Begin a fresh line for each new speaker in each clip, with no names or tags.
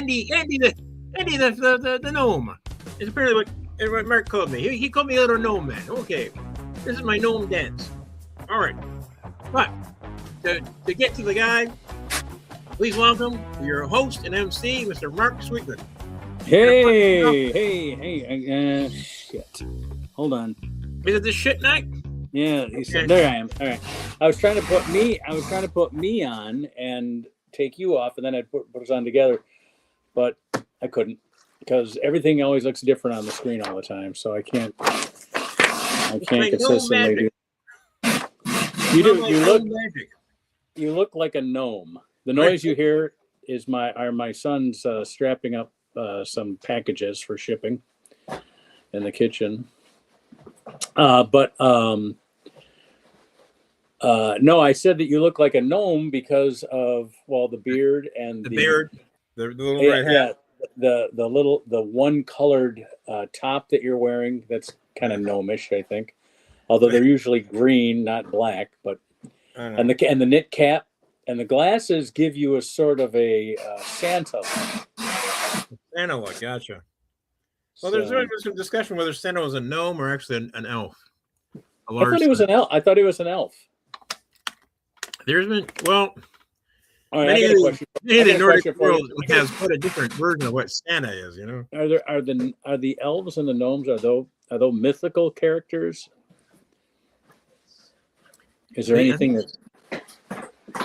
Andy the gnome. It's apparently what Mark called me. He called me a little gnome man. Okay, this is my gnome dance. All right, but to get to the guy, please welcome your host and MC, Mr. Mark Sweetman.
Hey, shit. Hold on.
Is it this shit night?
Yeah, okay. There I am. All right. I was trying to put me on and take you off, and then I'd put us on together, but I couldn't because everything always looks different on the screen all the time, so I can't consistently do. You look like a gnome. The noise you hear is my son's strapping up some packages for shipping in the kitchen. No, I said that you look like a gnome because of the beard and the beard, the little red hat. The one colored top that you're wearing. That's kind of gnomish, I think. Although they're usually green, not black. But and the knit cap and the glasses give you a sort of a Santa look.
Santa look, gotcha. Well, there's always some discussion whether Santa was a gnome or actually an elf.
I thought he was an elf. I thought he was an elf.
There's been
all right,
many of the Nordic world has quite a different version of what Santa is. You know,
are the elves and the gnomes are those mythical characters? Is there anything that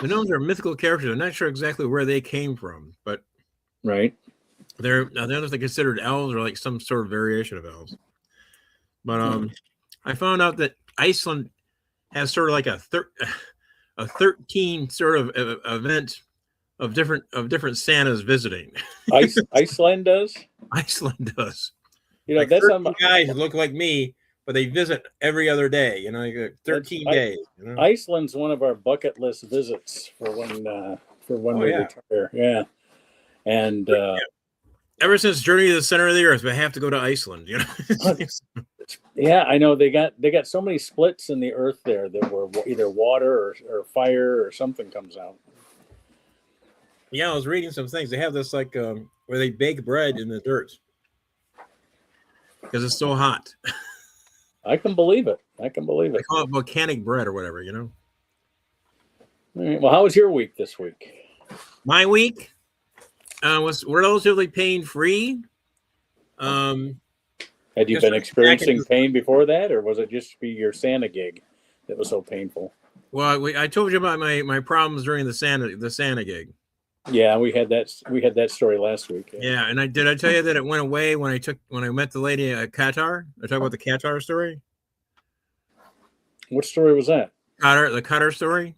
the gnomes are mythical characters? I'm not sure exactly where they came from, but
right.
They're considered elves or like some sort of variation of elves. But I found out that Iceland has sort of like a 13 sort of event of different Santas visiting.
Iceland does.
Iceland does.
You know,
like
that's
13 guys who look like me, but they visit every other day. You know, like 13 days. You know?
Iceland's one of our bucket list visits for when we retire. Yeah, and.
Ever since Journey to the Center of the Earth, we have to go to Iceland. You know.
Yeah, I know they got so many splits in the earth there that were either water or fire or something comes out.
Yeah, I was reading some things. They have this like where they bake bread in the dirt because it's so hot.
I can believe it. They
call it volcanic bread or whatever. You know.
All right. Well, how was your week this week?
My week. Was relatively pain-free.
Had you been experiencing pain before that, or was it just your Santa gig that was so painful?
Well, I told you about my problems during the Santa gig.
Yeah, we had that story last week.
Yeah, and I tell you that it went away when I met the lady at Qatar. I talk about the Qatar story.
What story was that?
The Qatar story.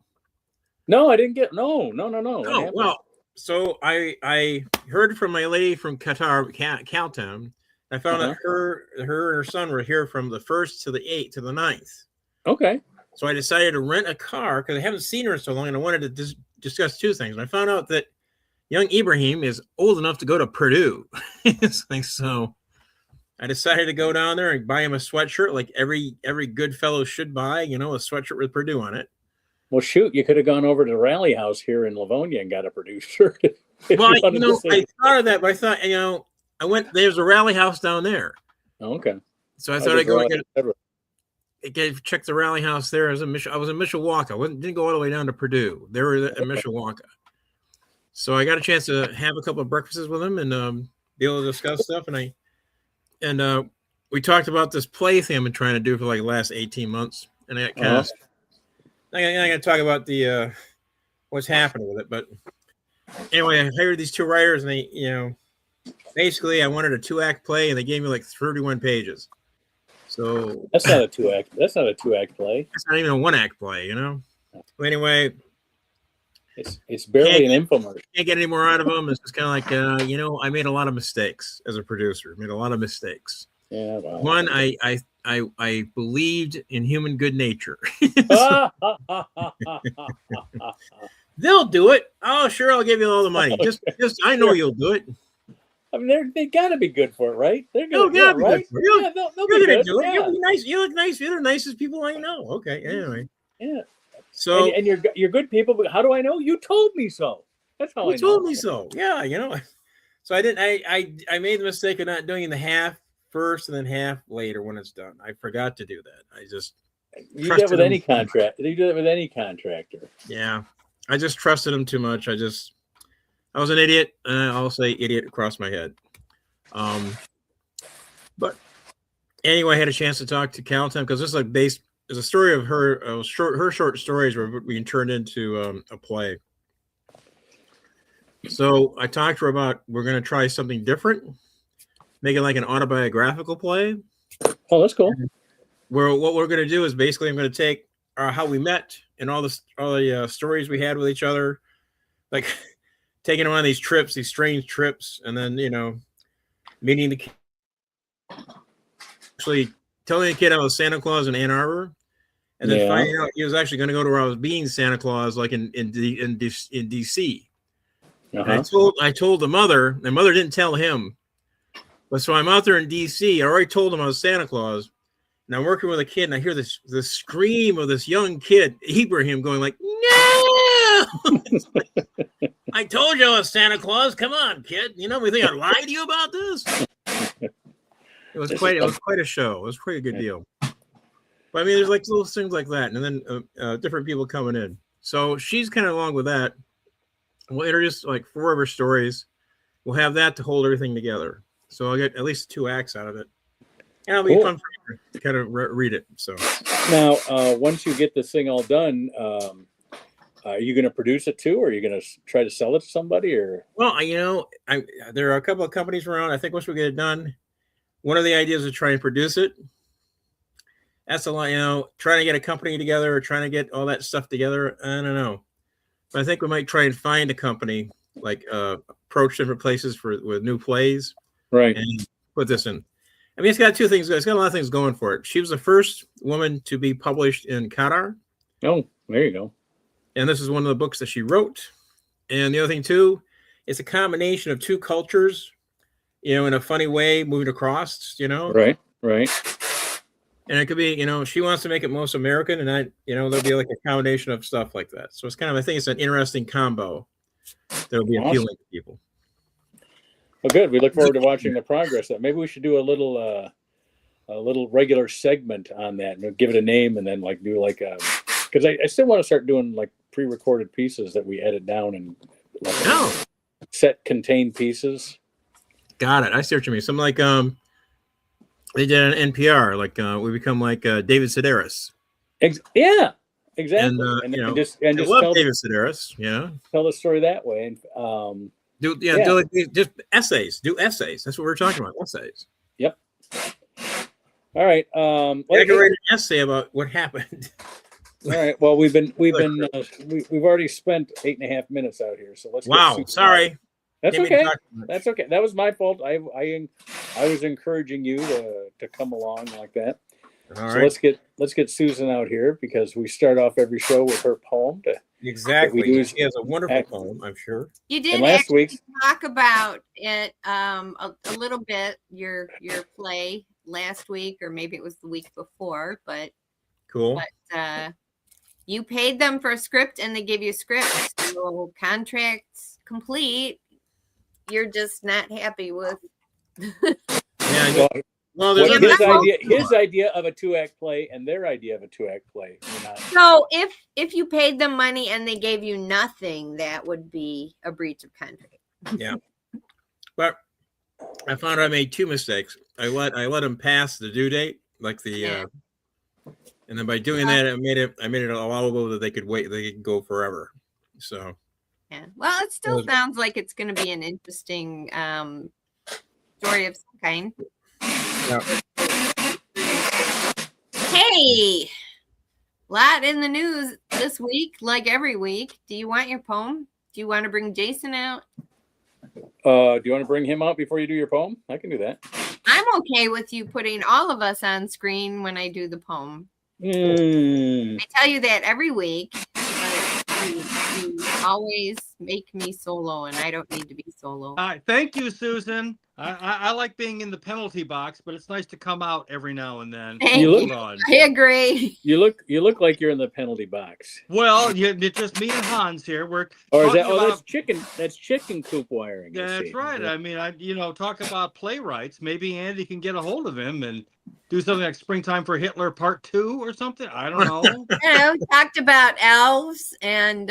No, I didn't get. No.
Oh well. So I heard from my lady from Qatar, Caltown. I found that her and her son were here from the 1st to the 8th to the 9th.
Okay.
So I decided to rent a car because I haven't seen her in so long, and I wanted to discuss two things. And I found out that young Ibrahim is old enough to go to Purdue. So I decided to go down there and buy him a sweatshirt, like every good fellow should buy. You know, a sweatshirt with Purdue on it.
Well, shoot, you could have gone over to the Rally House here in Livonia and got a Purdue shirt.
Well, I thought of that, but I thought, I went, there's a Rally House down there.
Oh, okay.
So I thought I'd go check the Rally House there. I was in Mishawaka. Didn't go all the way down to Purdue. They were in Mishawaka. So I got a chance to have a couple of breakfasts with them and be able to discuss stuff. And we talked about this play thing I've been trying to do for like the last 18 months. And I kind of... I'm going to talk about the what's happening with it, but anyway, I hired these two writers, and they, basically, I wanted a 2-act play, and they gave me like 31 pages. So
that's not a 2-act. That's not a 2-act play.
It's not even a 1-act play, you know. Well, anyway,
it's barely an infomercial.
Can't get any more out of them. It's just kind of like I made a lot of mistakes as a producer. Made a lot of mistakes.
Yeah. Well,
one, I believed in human good nature. They'll do it. Oh, sure, I'll give you all the money. Just I know you'll do it.
I mean, they got to be good for it, right? They're going to be
right.
Good for it.
They'll be good. Do it. You'll be nice. You look nice. You're the nicest people I know. Okay. Anyway.
Yeah.
So
and you're good people, but how do I know? You told me so. That's how I know.
You told me so. Yeah. So I didn't. I made the mistake of not doing the half first and then half later when it's done. I forgot to do that. I just
you do that with any contract. You do that with any contractor.
Yeah, I just trusted him too much. I was an idiot, and I'll say idiot across my head. But anyway, I had a chance to talk to Calton because this is like based. There's a story of her short stories were being turned into a play. So I talked to her about we're going to try something different, make it like an autobiographical play.
Oh, that's cool.
Where what we're going to do is basically I'm going to take how we met and all the stories we had with each other, like taking them on these trips, these strange trips, and then meeting the kid, actually telling the kid I was Santa Claus in Ann Arbor, and then finding out he was actually going to go to where I was being Santa Claus, like in DC. I told the mother didn't tell him, but so I'm out there in DC. I already told him I was Santa Claus, and I'm working with a kid, and I hear this scream of this young kid, Ibrahim, going like, "No!" I told you I was Santa Claus. Come on, kid. We think I'd lie to you about this? It was quite a show. It was quite a good deal. But I mean, there's like little things like that, and then different people coming in. So she's kind of along with that. We'll introduce like 4 of her stories. We'll have that to hold everything together. So I'll get at least 2 acts out of it. And it'll be fun for you to kind of read it. So
now, once you get this thing all done, are you going to produce it too, or are you going to try to sell it to somebody? Or
there are a couple of companies around. I think once we get it done, one of the ideas is to try and produce it. That's a lot, trying to get a company together or trying to get all that stuff together. I don't know. But I think we might try and find a company, like approach different places with new plays.
Right.
And put this in. I mean, it's got 2 things. It's got a lot of things going for it. She was the first woman to be published in Qatar.
Oh, there you go.
And this is one of the books that she wrote. And the other thing, too, it's a combination of 2 cultures, in a funny way, moving across,
Right.
And it could be, she wants to make it most American, and there'll be like a combination of stuff like that. So it's kind of, I think it's an interesting combo that'll be appealing to people.
Well, good. We look forward to watching the progress. Maybe we should do a little regular segment on that, and give it a name, and then like do like because I still want to start doing like pre-recorded pieces that we edit down and like set contained pieces. Got
it. I see what you mean. Something like they did an NPR, like we become like David Sedaris.
Yeah, exactly.
And just love David Sedaris. Yeah,
tell the story that way. And
do just essays. Do essays. That's what we're talking about. Essays.
Yep. All right.
I can write an essay about what happened.
All right. Well, we've already spent 8.5 minutes out here, so let's.
Wow. Sorry.
That's okay. That's okay. That was my fault. I was encouraging you to come along like that.
All
so
right.
let's get Susan out here, because we start off every show with her poem.
Exactly. She has a wonderful poem, I'm sure.
You did last week talk about it a little bit, your play last week, or maybe it was the week before, but
cool.
But you paid them for a script, and they give you scripts. So contracts complete. You're just not happy with.
Well, there's his idea of a 2-act play and their idea of a 2-act play.
So if you paid them money and they gave you nothing, that would be a breach of contract.
Yeah, but I found I made 2 mistakes. I let them pass the due date, like and then by doing that, I made it allowable that they could wait. They could go forever. So.
Yeah. Well, it still sounds like it's going to be an interesting story of some kind.
Yeah.
Hey, lot in the news this week, like every week. Do you want your poem? Do you want to bring Jason out?
Do you want to bring him out before you do your poem? I can do that.
I'm okay with you putting all of us on screen when I do the poem. I tell you that every week. You always make me solo, and I don't need to be solo.
All right, thank you, Susan. I like being in the penalty box, but it's nice to come out every now and then.
I agree.
You look like you're in the penalty box.
Well, it's just me and Hans here.
That's chicken. That's chicken coop wiring.
That's right. I mean, talk about playwrights. Maybe Andy can get a hold of him and do something like Springtime for Hitler Part 2 or something. I don't know.
Talked about elves, and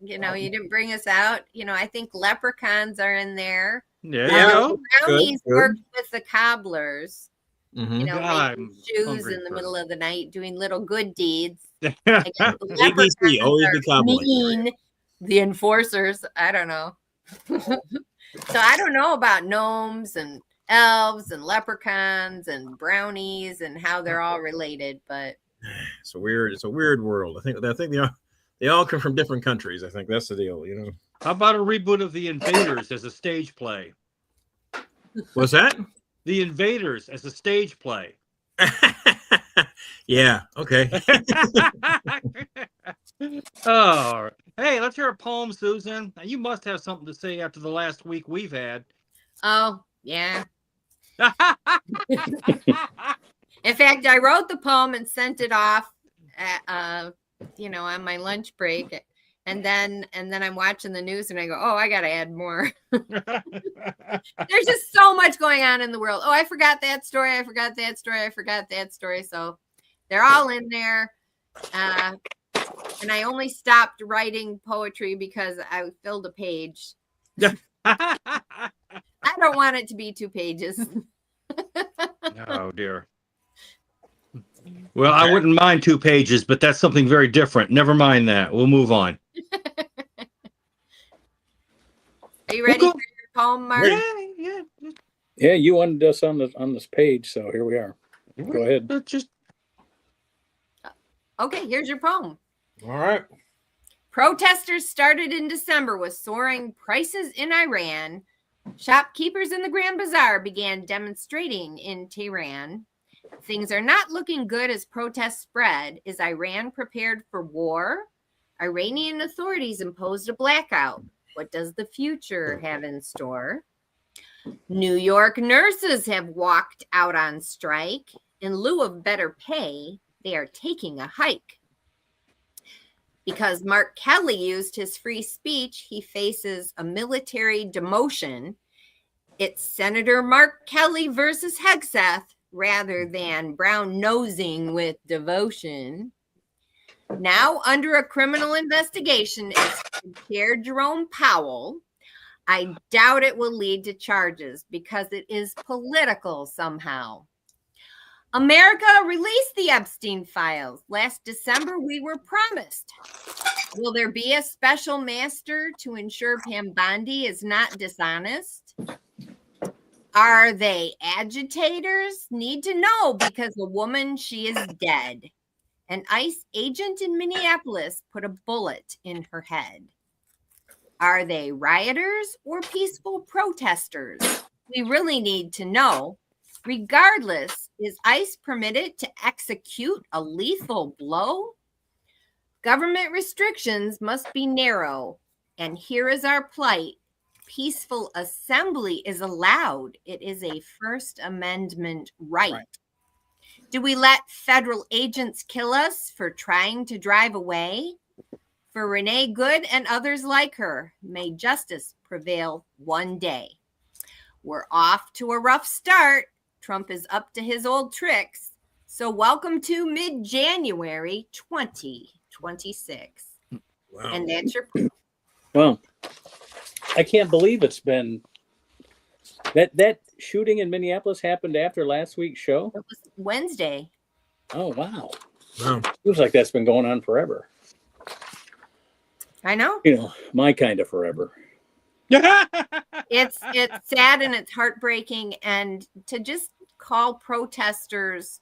you didn't bring us out. I think leprechauns are in there.
Yeah,
brownies worked with the cobblers.
Mm-hmm.
Making shoes in the middle of the night, doing little good deeds.
ABC, always the cobblers.
Mean the enforcers. I don't know. So I don't know about gnomes and elves and leprechauns and brownies and how they're all related, but
it's a weird world. I think they all come from different countries. I think that's the deal,
How about a reboot of The Invaders as a stage play?
What's that?
The Invaders as a stage play.
Yeah, okay.
Oh, hey, let's hear a poem, Susan. You must have something to say after the last week we've had.
Oh, yeah. In fact, I wrote the poem and sent it off on my lunch break. And then I'm watching the news and I go, oh, I got to add more. There's just so much going on in the world. Oh, I forgot that story. I forgot that story. So they're all in there. And I only stopped writing poetry because I filled a page. I don't want it to be 2 pages.
Oh, dear. Well, I wouldn't mind 2 pages, but that's something very different. Never mind that. We'll move on.
Are you ready for your poem, Mark?
Yeah. You wanted us on this page, so here we are. Go ahead.
Okay, here's your poem.
All right.
Protesters started in December with soaring prices in Iran. Shopkeepers in the Grand Bazaar began demonstrating in Tehran. Things are not looking good as protests spread. Is Iran prepared for war? Iranian authorities imposed a blackout. What does the future have in store? New York nurses have walked out on strike. In lieu of better pay, they are taking a hike. Because Mark Kelly used his free speech, he faces a military demotion. It's Senator Mark Kelly versus Hegseth rather than brown nosing with devotion. Now under a criminal investigation is Chair Jerome Powell. I doubt it will lead to charges because it is political somehow. America released the Epstein files. Last December, we were promised. Will there be a special master to ensure Pam Bondi is not dishonest? Are they agitators? Need to know because the woman, she is dead. An ICE agent in Minneapolis put a bullet in her head. Are they rioters or peaceful protesters? We really need to know. Regardless, is ICE permitted to execute a lethal blow? Government restrictions must be narrow. And here is our plight. Peaceful assembly is allowed. It is a First Amendment right. Do we let federal agents kill us for trying to drive away? For Renee Good and others like her, may justice prevail one day. We're off to a rough start. Trump is up to his old tricks. So welcome to mid-January 2026. Wow. And that's your...
Well, I can't believe it's been... That shooting in Minneapolis happened after last week's show?
It was Wednesday.
Oh, wow. Seems like that's been going on forever.
I know.
My kind of forever.
It's sad and it's heartbreaking, and to just call protesters,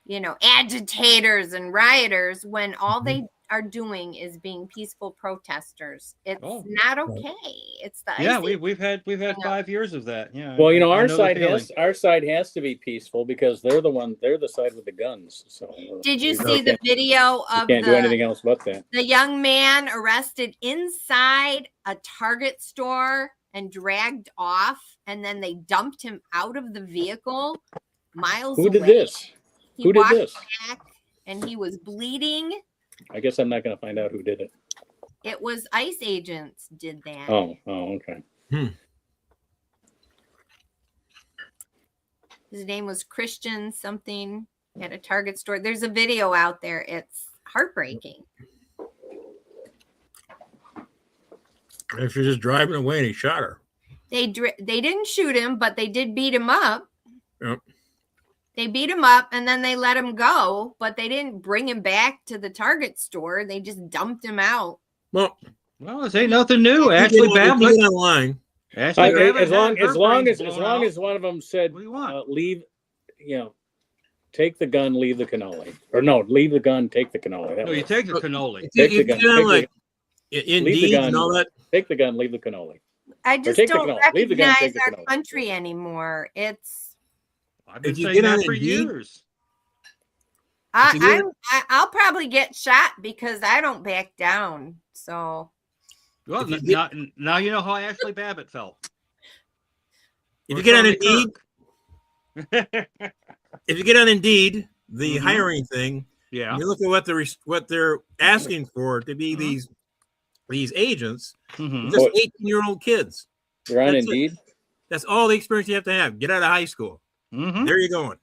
agitators and rioters when all they are doing is being peaceful protesters. It's not okay. It's the
we've had 5 years of that. Yeah.
Well, our side has to be peaceful because they're the side with the guns. So
did you see the video of
can't do anything else but that?
The young man arrested inside a Target store and dragged off, and then they dumped him out of the vehicle miles away.
Who did this?
Who did this? Back and he was bleeding.
I guess I'm not going to find out who did it.
It was ICE agents did that.
Oh, okay.
His name was Christian something at a Target store. There's a video out there. It's heartbreaking.
If you're just driving away and he shot her.
They didn't shoot him, but they did beat him up.
Yep.
They beat him up and then they let him go, but they didn't bring him back to the Target store. They just dumped him out.
Well,
this ain't nothing new. Ashley Babbitt
online.
As long as one of them said, leave, take the gun, leave the cannoli, or no, leave the gun, take the cannoli.
No, you take the cannoli.
Take the gun.
Indeed, and all that.
Take the gun, leave the cannoli.
I just don't recognize our country anymore.
I've been saying that for years.
I'll probably get shot because I don't back down. So,
well, now you know how Ashley Babbitt felt.
If you get on Indeed, the hiring thing, you look at what they're asking for to be these agents, just 18-year-old kids.
They're on Indeed.
That's all the experience you have to have. Get out of high school. There you're going.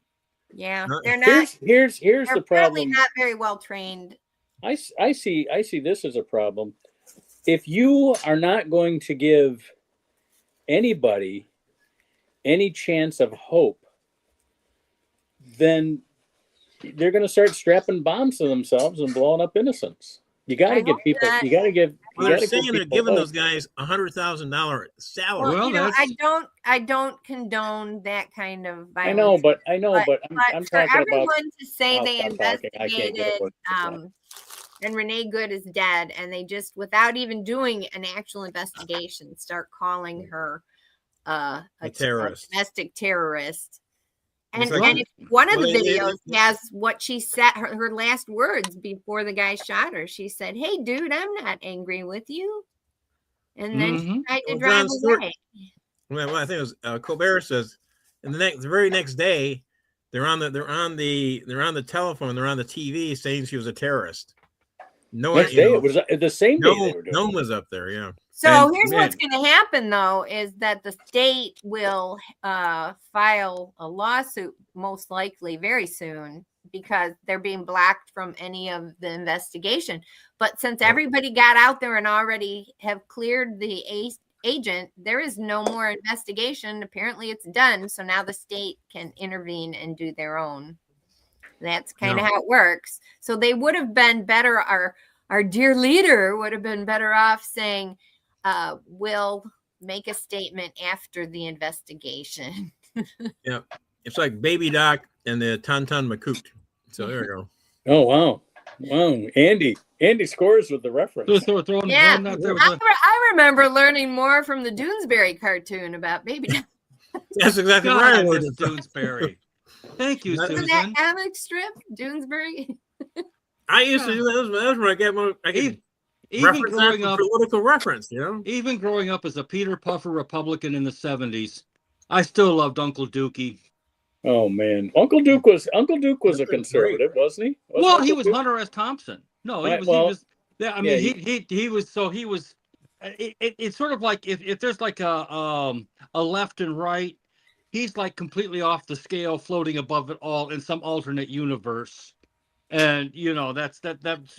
Yeah, they're not.
Here's the problem.
Not very well trained.
I see this as a problem. If you are not going to give anybody any chance of hope, then they're going to start strapping bombs to themselves and blowing up innocents. You got to give people. You got to give.
They're saying they're giving those guys $100,000 salary.
Well, I don't condone that kind of violence.
I know, but I'm
for
talking
everyone
about.
To say they investigated, and Renee Good is dead, and they just, without even doing an actual investigation, start calling her a domestic terrorist. And if one of the videos has what she said, her last words before the guy shot her. She said, "Hey, dude, I'm not angry with you." And then she tried to drive away.
Well, I think it was Colbert says, and the very next day, they're on the telephone, they're on the TV saying she was a terrorist.
Next day, it was the same day they were doing.
No one was up there, yeah.
So here's what's going to happen, though, is that the state will file a lawsuit, most likely very soon, because they're being blocked from any of the investigation. But since everybody got out there and already have cleared the agent, there is no more investigation. Apparently, it's done. So now the state can intervene and do their own. That's kind of how it works. So they would have been better. Our dear leader would have been better off saying, we'll make a statement after the investigation.
Yeah. It's like Baby Doc and the Tonton Macoute. So there we go.
Oh, wow. Andy scores with the reference.
I remember learning more from the Doonesbury cartoon about Baby Doc.
That's exactly right.
Doonesbury. Thank you, Susan.
That comic strip, Doonesbury.
I used to do that. That was where I get more. Even growing up, political reference,
Even growing up as a Peter Puffer Republican in the 70s, I still loved Uncle Dookie.
Oh man, Uncle Duke was a conservative, wasn't he?
He was Hunter S. Thompson. No, he was. Yeah, I mean, he was. So he was. It's sort of like if there's like a left and right. He's like completely off the scale, floating above it all in some alternate universe. And, that's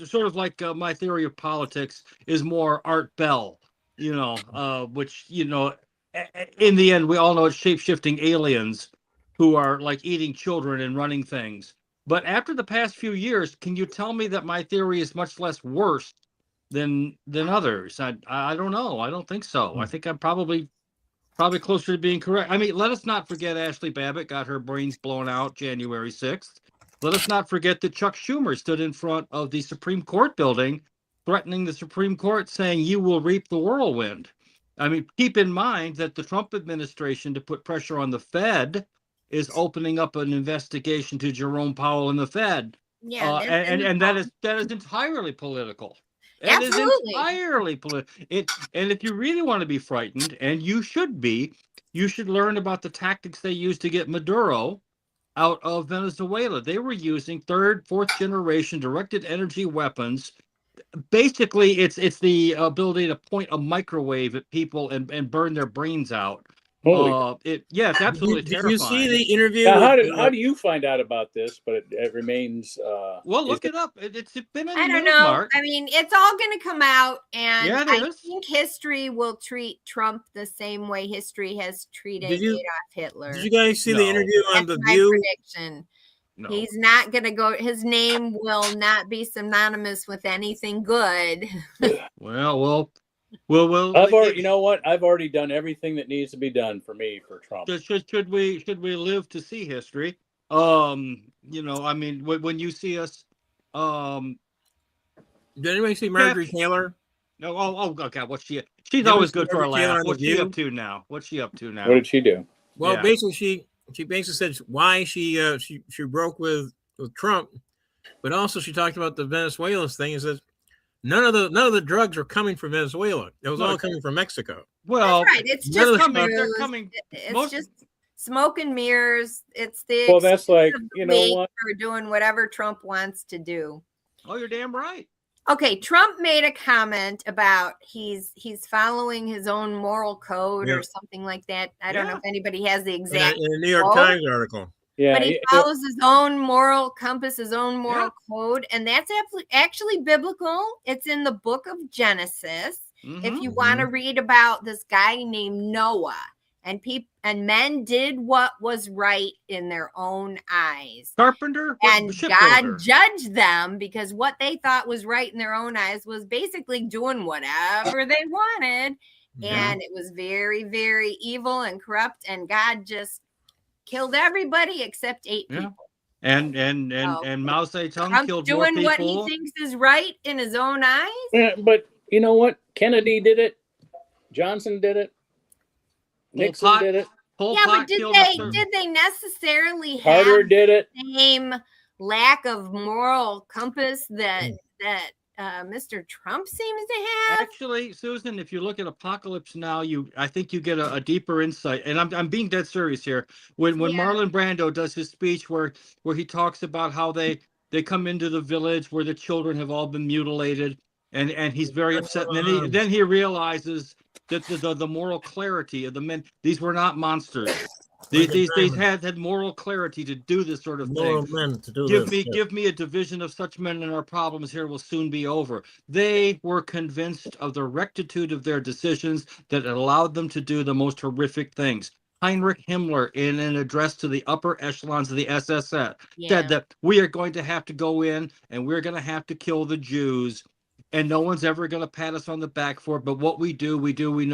sort of like my theory of politics is more Art Bell, which, in the end, we all know it's shape-shifting aliens who are like eating children and running things. But after the past few years, can you tell me that my theory is much less worse than others? I don't know. I don't think so. I think I'm probably closer to being correct. I mean, let us not forget Ashley Babbitt got her brains blown out January 6th. Let us not forget that Chuck Schumer stood in front of the Supreme Court building, threatening the Supreme Court, saying, "You will reap the whirlwind." I mean, keep in mind that the Trump administration, to put pressure on the Fed, is opening up an investigation to Jerome Powell and the Fed.
Yeah,
and that is entirely political. It is entirely political. And if you really want to be frightened, and you should be, you should learn about the tactics they used to get Maduro out of Venezuela. They were using third, fourth generation directed energy weapons. Basically, it's the ability to point a microwave at people and burn their brains out. It's absolutely terrifying.
Did you see the interview?
How do you find out about this? But it remains.
Well, look it up. It's been in the
I don't
news,
know.
Mark.
I mean, it's all going to come out, and I
is.
think history will treat Trump the same way history has treated Adolf Hitler.
Did you guys see the interview on The View?
Prediction. No. He's not going to go. His name will not be synonymous with anything good.
Well. I've already, you know what? I've already done everything that needs to be done for me for Trump.
Should we live to see history? I mean, when you see us,
did anybody see Marjorie Taylor?
No. Oh, God. What's she? She's always good for a laugh. What's she up to now?
What did she do?
Well, basically, she basically said why she broke with Trump, but also she talked about the Venezuela thing and says none of the drugs are coming from Venezuela. It was all coming from Mexico.
Well,
that's right. It's just they're coming. It's just smoke and mirrors. It's the
that's like what
for doing whatever Trump wants to do.
Oh, you're damn right.
Okay, Trump made a comment about he's following his own moral code or something like that. I don't know if anybody has the exact
in the New York Times article.
Yeah, but he follows his own moral compass, his own moral code, and that's actually biblical. It's in the book of Genesis. Mm-hmm. If you want to read about this guy named Noah, and men did what was right in their own eyes.
Carpenter
and God judged them because what they thought was right in their own eyes was basically doing whatever they wanted, and it was very, very evil and corrupt. And God just killed everybody except 8 people.
And Mao Zedong killed more people.
Doing what he thinks is right in his own eyes.
Yeah, but you know what? Kennedy did it. Johnson did it. Nixon did it.
But did they necessarily have
Carter did it.
The same lack of moral compass that Mr. Trump seems to have?
Actually, Susan, if you look at Apocalypse Now, I think you get a deeper insight. And I'm being dead serious here. When Marlon Brando does his speech where he talks about how they come into the village where the children have all been mutilated, and he's very upset. And then he realizes that the moral clarity of the men, these were not monsters. These had moral clarity to do this sort of thing. Give me a division of such men, and our problems here will soon be over. They were convinced of the rectitude of their decisions that allowed them to do the most horrific things. Heinrich Himmler, in an address to the upper echelons of the SS, said that we are going to have to go in and we're going to have to kill the Jews. And no one's ever going to pat us on the back for it. But what we know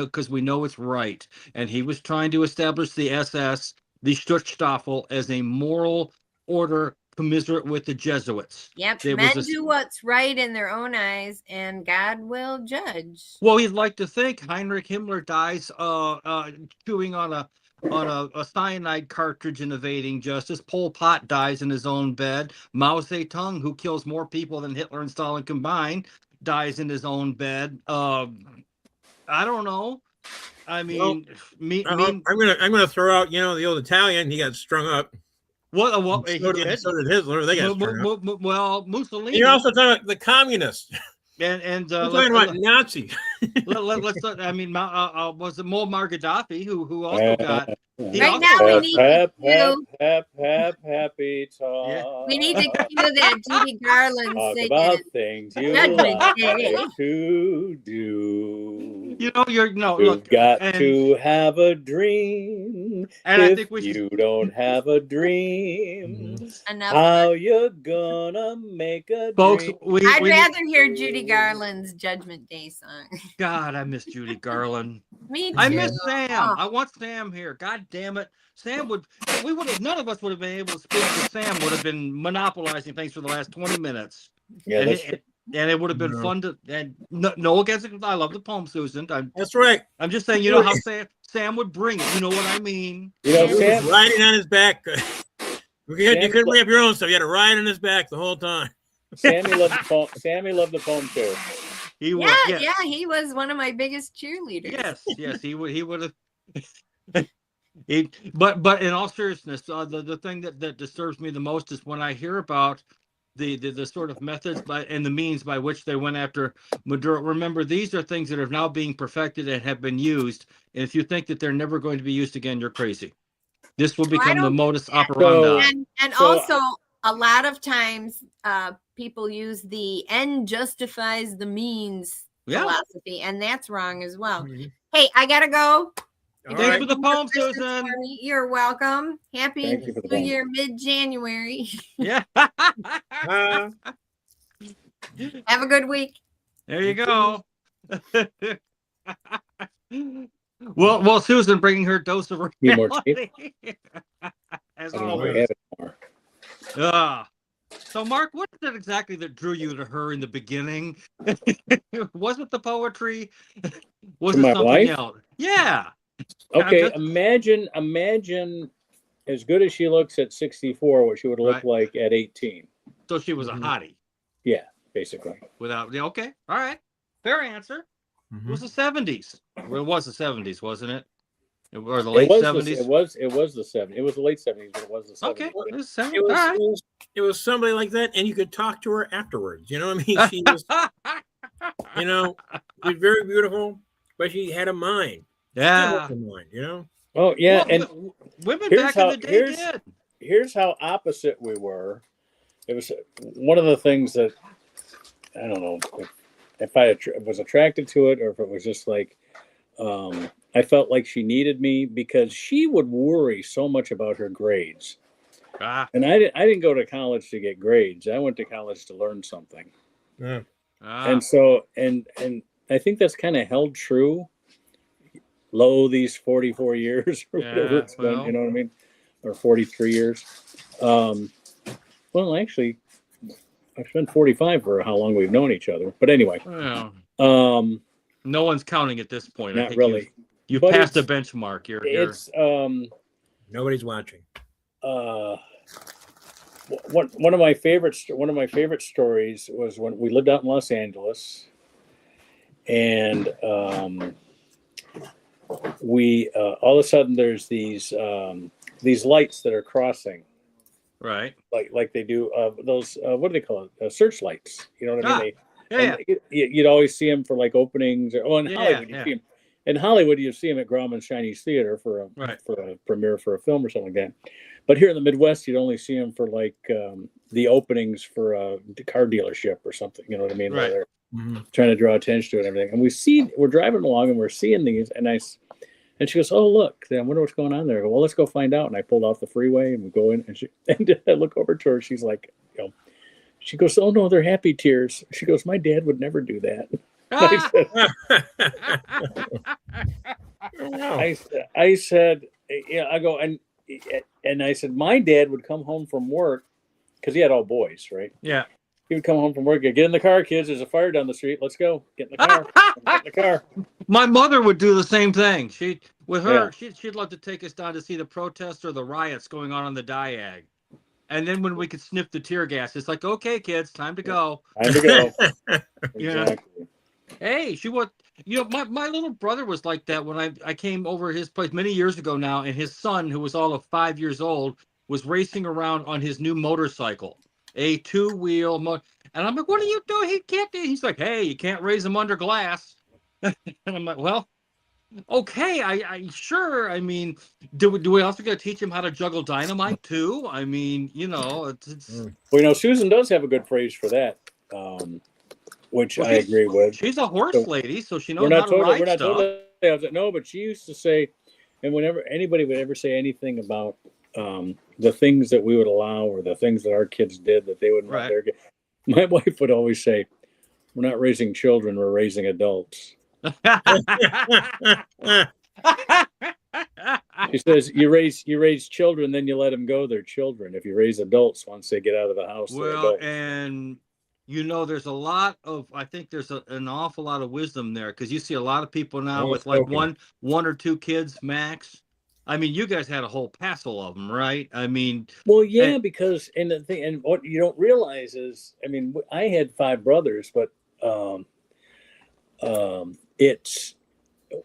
because we know it's right. And he was trying to establish the SS, the Schutzstaffel, as a moral order commiserate with the Jesuits.
Yep, men do what's right in their own eyes, and God will judge.
Well, you'd like to think Heinrich Himmler dies chewing on a cyanide cartridge and evading justice. Pol Pot dies in his own bed. Mao Zedong, who kills more people than Hitler and Stalin combined, dies in his own bed. I don't know. I mean,
I'm gonna throw out the old Italian. He got strung up.
Well,
he did. So did Hitler. They got strung up.
Well, Mussolini.
You're also talking about the communists.
And
talking about Nazi.
Let's. I mean, was it Muammar Gaddafi who also got?
Right now we need
happy talk.
Yeah. We need to cue that Judy Garland
talk
singing.
About things you like to do.
You've
got to have a dream
And
if
I think
you don't have a dream,
Enough.
how you gonna make a
folks,
dream?
I'd rather hear Judy Garland's Judgment Day song.
God, I miss Judy Garland.
Me too.
I miss Sam.
Oh.
I want Sam here. God damn it. Sam would, we would have, none of us would have been able to speak, but Sam would have been monopolizing things for the last 20 minutes.
Yeah,
and
that's true.
And it would have been fun to, and no against it, I love the poem, Susan.
That's right.
I'm just saying, you know how Sam would bring it. You know what I mean?
You know,
He
Sam
was riding on his back. You couldn't bring up your own stuff. You had to ride on his back the whole time.
Sammy loved the poem too.
He was,
yeah, he was one of my biggest cheerleaders.
Yes, he would have. But in all seriousness, the thing that disturbs me the most is when I hear about the sort of methods and the means by which they went after Maduro. Remember, these are things that are now being perfected and have been used. And if you think that they're never going to be used again, you're crazy. This will become the modus operandi.
And also, a lot of times, people use the end justifies the means philosophy, and that's wrong as well. Mm-hmm. Hey, I gotta go.
Thanks for the poem, Susan.
You're welcome. Happy New Year, mid-January.
Yeah.
Have a good week.
There you go. Well, Susan bringing her dose of reality. As always. So, Mark, what is it exactly that drew you to her in the beginning? Was it the poetry? Was it something else? Yeah.
Okay, imagine as good as she looks at 64, what she would look like at 18.
So she was a hottie.
Yeah, basically.
Okay, all right, fair answer. It was the 70s. Well, it was the 70s, wasn't it? Or the late 70s?
It was the 70s. It was the late 70s, but it was the 70s.
Okay,
it was somebody like that, and you could talk to her afterwards. You know what I mean? She was, was very beautiful, but she had a mind.
Yeah.
You know?
Oh, yeah. Well, and
women back in the day did.
Here's how opposite we were. It was one of the things that, I don't know if I was attracted to it or if it was just like, I felt like she needed me because she would worry so much about her grades. And I didn't go to college to get grades. I went to college to learn something. Yeah. And so, and I think that's kind of held true. These 44 years or whatever it's been, you know what I mean? Or 43 years. Well, actually, I've been 45 for how long we've known each other. But anyway.
No one's counting at this point.
Not really.
You passed the benchmark.
It's
nobody's watching.
One of my favorite stories was when we lived out in Los Angeles, and we all of a sudden there's these lights that are crossing,
right?
Like they do those what do they call it? Searchlights. You know what I mean? You'd always see them for like openings. In Hollywood, you see them. In Hollywood, you see them at Grauman's Chinese Theater for a premiere for a film or something like that. But here in the Midwest, you'd only see them for like the openings for a car dealership or something. You know what I mean?
Right.
Where they're trying to draw attention to it and everything. And we're driving along and we're seeing these, and she goes, "Oh, look! I wonder what's going on there." I go, "Well, let's go find out." And I pulled off the freeway and we go in, and I look over to her. She's like, she goes, "Oh no, they're happy tears." She goes, "My dad would never do that." I said, I go, and I said, my dad would come home from work because he had all boys, right?
Yeah.
He would come home from work. Get in the car, kids. There's a fire down the street. Let's go. Get in the car. Get in the car.
My mother would do the same thing. She'd love to take us down to see the protests or the riots going on the Diag. And then when we could sniff the tear gas, it's like, okay, kids, time to go.
Time to go.
Exactly. Hey, she was, my little brother was like that when I came over his place many years ago now, and his son, who was all of 5 years old, was racing around on his new motorcycle, a 2-wheel and I'm like, what are you doing? He can't do. He's like, hey, you can't raise him under glass. And I'm like, well, okay, I sure. I mean, do we also got to teach him how to juggle dynamite too? I mean, it's...
Well, Susan does have a good phrase for that. Which I agree with.
She's a horse lady, so she knows how to ride stuff.
No, but she used to say, And whenever anybody would ever say anything about the things that we would allow or the things that our kids did that they wouldn't let their kids, my wife would always say, "We're not raising children, we're raising adults." She says, "You raise children, then you let them go. They're children. If you raise adults, once they get out of the house, they're adults."
And there's a lot of, I think there's an awful lot of wisdom there, because you see a lot of people now with like one or two kids max. I mean, you guys had a whole passel of them, right? I mean,
well, yeah, because and the thing, and what you don't realize is, I mean, I had 5 brothers, but it's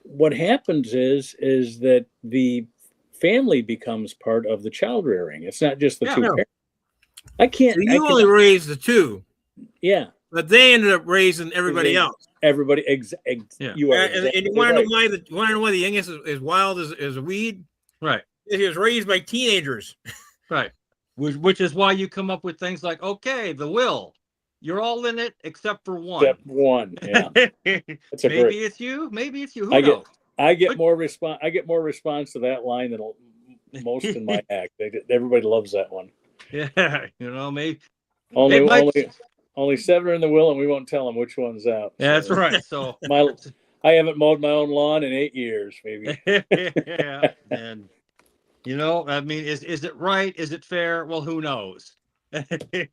what happens is that the family becomes part of the child rearing. It's not just the two parents. I can't.
So you only raised the 2.
Yeah,
but they ended up raising everybody else.
Everybody,
you are, and you want to know why the youngest is wild as a weed,
right?
He was raised by teenagers,
right? Which is why you come up with things like, okay, the will, you're all in it except for one.
Except one, yeah.
Maybe it's you. Who knows?
I get more response. I get more response to that line than most in my act. Everybody loves that one.
Yeah, maybe.
Only 7 are in the will, and we won't tell them which one's out.
Yeah, that's right. So
I haven't mowed my own lawn in 8 years, maybe.
Yeah, and I mean, is it right? Is it fair? Well, who knows?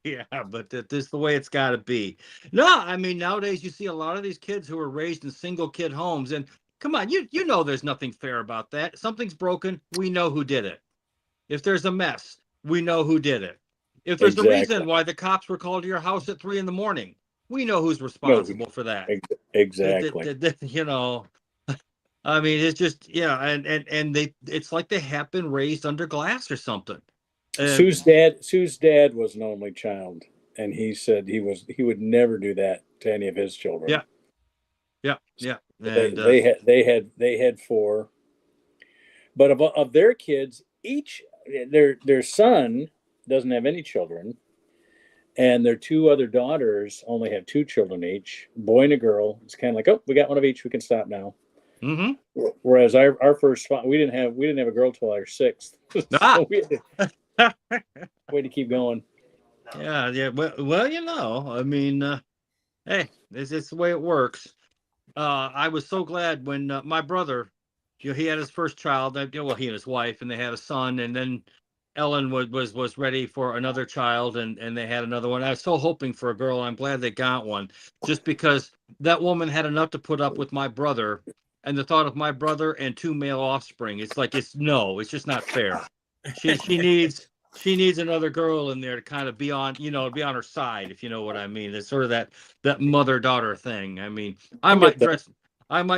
Yeah, but this is the way it's got to be. No, I mean, nowadays you see a lot of these kids who are raised in single kid homes, and come on, you know, there's nothing fair about that. Something's broken, we know who did it. If there's a mess, we know who did it. If there's a reason why the cops were called to your house at 3 a.m, we know who's responsible for that.
Exactly.
I mean, it's just, yeah, and it's like they have been raised under glass or something.
Sue's dad was an only child, and he said he would never do that to any of his children.
Yeah.
And they had 4, but of their kids, each their son doesn't have any children, and their 2 other daughters only have 2 children each, boy and a girl. It's kind of like, oh, we got one of each, we can stop now.
Mm-hmm.
Whereas our first, we didn't have a girl till our 6th. So we had to, way to keep going.
Yeah. Well, I mean, hey, it's the way it works. I was so glad when my brother, he had his first child. He and his wife, and they had a son, and then Ellen was ready for another child, and they had another one. I was so hoping for a girl. I'm glad they got one, just because that woman had enough to put up with my brother, and the thought of my brother and 2 male offspring. It's like it's just not fair. She needs another girl in there to kind of be on her side, if you know what I mean. It's sort of that mother-daughter thing. I mean, I might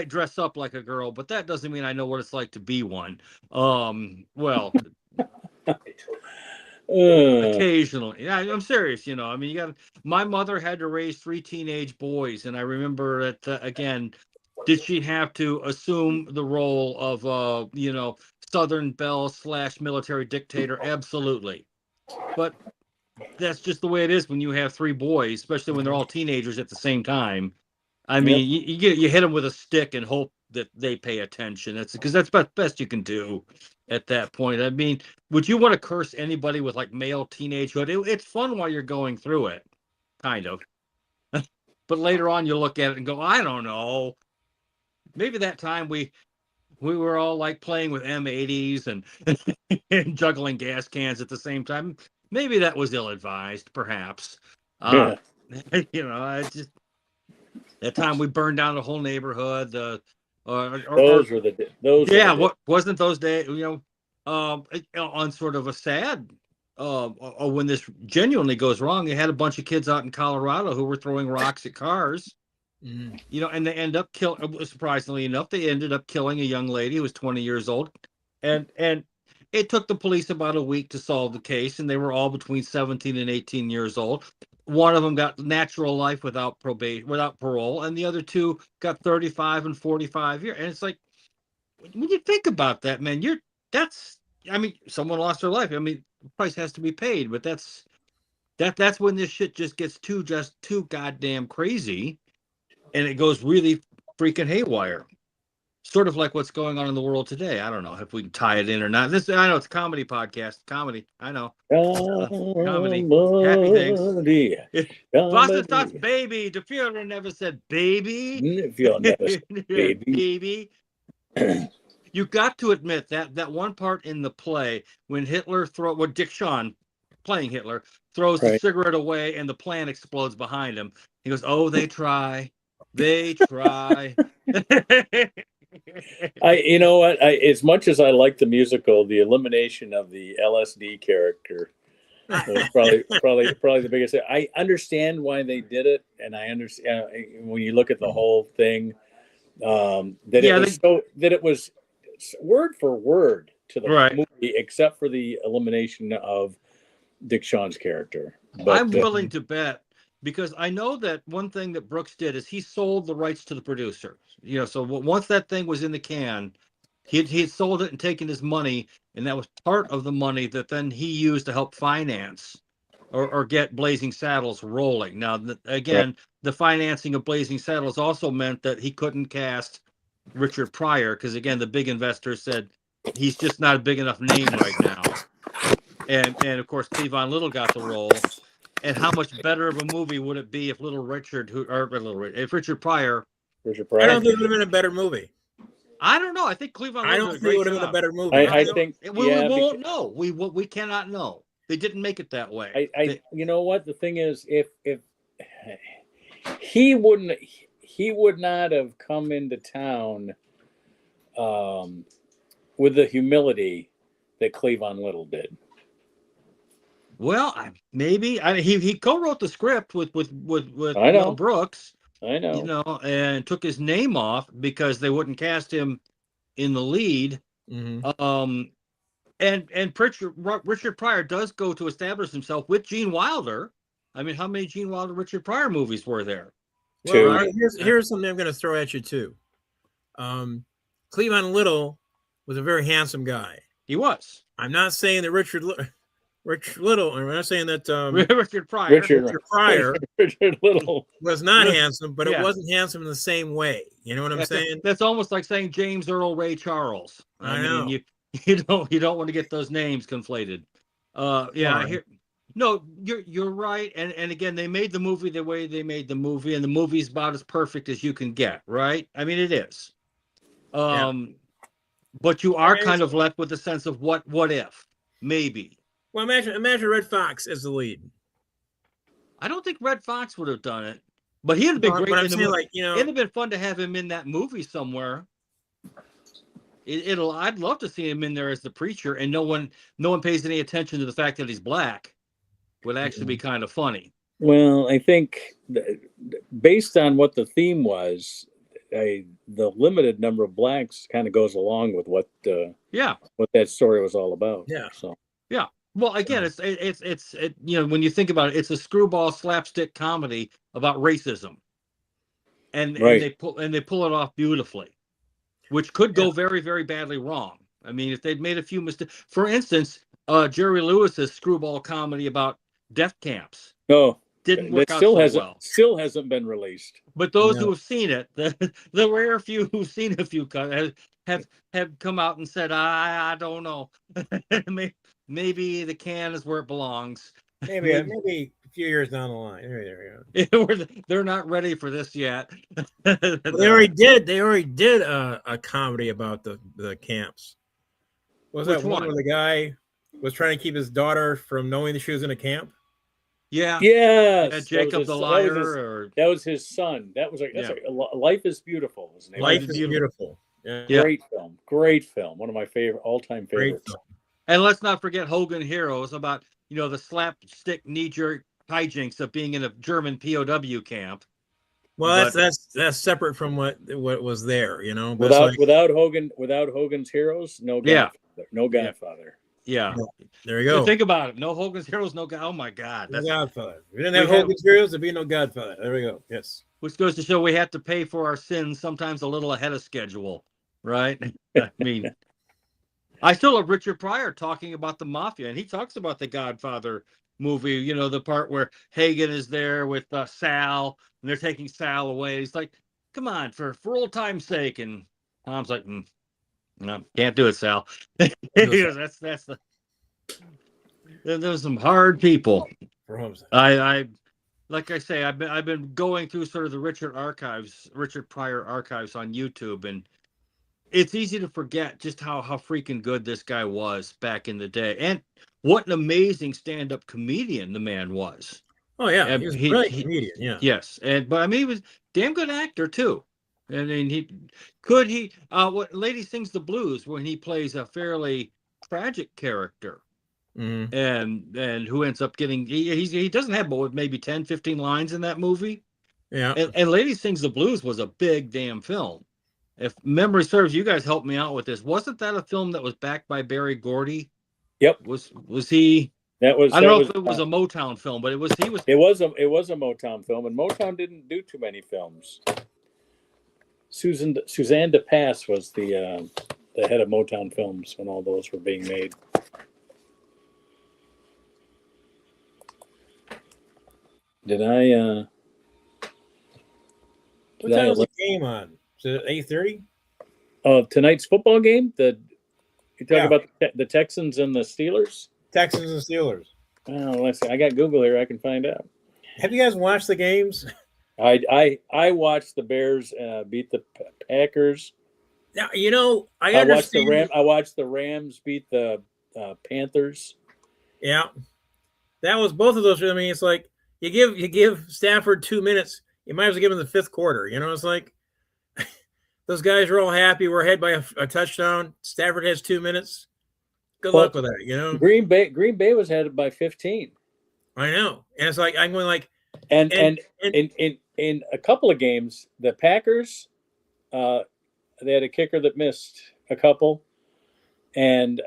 dress up like a girl, but that doesn't mean I know what it's like to be one. Well, occasionally. Yeah, I'm serious. I mean, my mother had to raise 3 teenage boys, and I remember that again. Did she have to assume the role of Southern belle / military dictator? Absolutely. But that's just the way it is when you have 3 boys, especially when they're all teenagers at the same time. I mean, you hit them with a stick and hope that they pay attention. That's because that's best you can do at that point. I mean, would you want to curse anybody with like male teenagehood? It's fun while you're going through it, kind of. But later on, you look at it and go, I don't know. Maybe that time we were all like playing with M80s and juggling gas cans at the same time. Maybe that was ill-advised, perhaps. I just that time we burned down the whole neighborhood. Wasn't those days? On sort of a sad. When this genuinely goes wrong, you had a bunch of kids out in Colorado who were throwing rocks at cars. And they end up surprisingly enough, they ended up killing a young lady who was 20 years old. And it took the police about a week to solve the case, and they were all between 17 and 18 years old. One of them got natural life without parole, and the other 2 got 35 and 45 years. And it's like, when you think about that, man, someone lost their life. I mean, the price has to be paid, but that's when this shit just gets too goddamn crazy. And it goes really freaking haywire. sort of like what's going on in the world today. I don't know if we can tie it in or not. I know it's a comedy podcast. Comedy. I know. Comedy. Happy things. Boston starts baby. The Führer never said baby.
Never said baby.
Baby. You got to admit that one part in the play when Dick Shawn, playing Hitler, throws the cigarette away and the plant explodes behind him. He goes, "Oh, they try. They try."
You know what? As much as I like the musical, the elimination of the LSD character was probably the biggest. I understand why they did it, and I understand when you look at the whole thing, that it was word for word to the movie, except for the elimination of Dick Shawn's character. But,
I'm willing to bet, because I know that one thing that Brooks did is he sold the rights to the producer. So once that thing was in the can, he had sold it and taken his money, and that was part of the money that then he used to help finance or get Blazing Saddles rolling. Now, the financing of Blazing Saddles also meant that he couldn't cast Richard Pryor, because again, the big investors said he's just not a big enough name right now. And of course, Cleavon Little got the role. And how much better of a movie would it be if Richard Pryor?
I don't think it would have been a better movie.
I don't know. I think Cleavon.
I don't think it would have been a better movie.
I think
we won't know. We cannot know. They didn't make it that way.
You know what the thing is? If he would not have come into town with the humility that Cleavon Little did.
Well, maybe he co-wrote the script with Mel Brooks.
I know.
And took his name off because they wouldn't cast him in the lead.
Mm-hmm.
And Richard Pryor does go to establish himself with Gene Wilder. I mean, how many Gene Wilder, Richard Pryor movies were there?
Well, here's something I'm going to throw at you too. Cleavon Little was a very handsome guy.
He was.
I'm not saying that Richard Little. I'm not saying that
Richard Pryor
Little was not handsome, but it wasn't handsome in the same way. You know what I'm saying?
That's almost like saying James Earl Ray Charles.
I know.
Mean, you don't want to get those names conflated. No, you're right. And again, they made the movie the way they made the movie, and the movie's about as perfect as you can get, right? I mean, it is. But you are kind of left with a sense of what if, maybe.
Well, imagine Red Fox as the lead.
I don't think Red Fox would have done it, but he'd have been great.
But I'm saying, it'd
have been fun to have him in that movie somewhere. I'd love to see him in there as the preacher, and no one pays any attention to the fact that he's black. Would actually be kind of funny.
Well, I think based on what the theme was, the limited number of blacks kind of goes along with what that story was all about.
Yeah.
So
yeah. Well, again, it's when you think about it, it's a screwball slapstick comedy about racism, and they pull it off beautifully, which could go very, very badly wrong. I mean, if they'd made a few mistakes, for instance, Jerry Lewis's screwball comedy about death camps. Didn't work out so well.
Still hasn't been released.
But those who have seen it, the rare few who've seen a few have come out and said, I don't know. Maybe the can is where it belongs.
Maybe a few years down the line. There you
go. They're not ready for this yet.
They already did a comedy about the camps. Was that one where the guy was trying to keep his daughter from knowing that she was in a camp?
Yeah.
Yes.
Jacob the Liar.
That was his son. Life is Beautiful. His name.
Life is Beautiful. Yeah.
Great film. One of my all-time favorites.
And let's not forget Hogan Heroes, about the slapstick knee-jerk hijinks of being in a German POW camp.
Well, that's separate from what was there,
Without Hogan's Heroes, no Godfather.
Yeah.
There you go.
Think about it. No Hogan's Heroes, no God. Oh my God.
No Godfather. We didn't have Hogan's Heroes, there'd be no Godfather. There we go. Yes.
Which goes to show we have to pay for our sins sometimes a little ahead of schedule, right? I mean, I still have Richard Pryor talking about the mafia, and he talks about the Godfather movie, the part where Hagen is there with Sal, and they're taking Sal away. He's like, come on, for old time's sake. And Tom's like, no, can't do it, Sal. That's the. There's some hard people. I like I say, I've been going through sort of the Richard Pryor archives on YouTube, and it's easy to forget just how freaking good this guy was back in the day, and what an amazing stand-up comedian the man was.
Oh yeah, he was a great comedian. Yeah.
Yes, but I mean, he was a damn good actor too. I mean, what Lady Sings the Blues, when he plays a fairly tragic character.
Mm-hmm.
And who ends up getting he doesn't have but maybe 10, 15 lines in that movie.
Yeah.
And Lady Sings the Blues was a big damn film. If memory serves, you guys helped me out with this. Wasn't that a film that was backed by Berry Gordy?
Yep.
Was he?
That was.
I don't know if it was a Motown film, but it was.
It was a Motown film, and Motown didn't do too many films. Suzanne DePass was the head of Motown Films when all those were being made. Did I?
What time was the game on? Is it 8:30?
Tonight's football game. You talking about the Texans and the Steelers?
Texans and Steelers.
Oh, let's see. I got Google here. I can find out.
Have you guys watched the games?
I watched the Bears beat the Packers.
Now I understand.
I watched the Rams beat the Panthers.
Yeah, that was both of those. I mean, it's like you give Stafford 2 minutes. You might as well give him the fifth quarter. It's like those guys are all happy. We're ahead by a touchdown. Stafford has 2 minutes. Good luck with that.
Green Bay was headed by 15.
I know, and it's like I'm going like,
and in a couple of games, the Packers, they had a kicker that missed a couple, and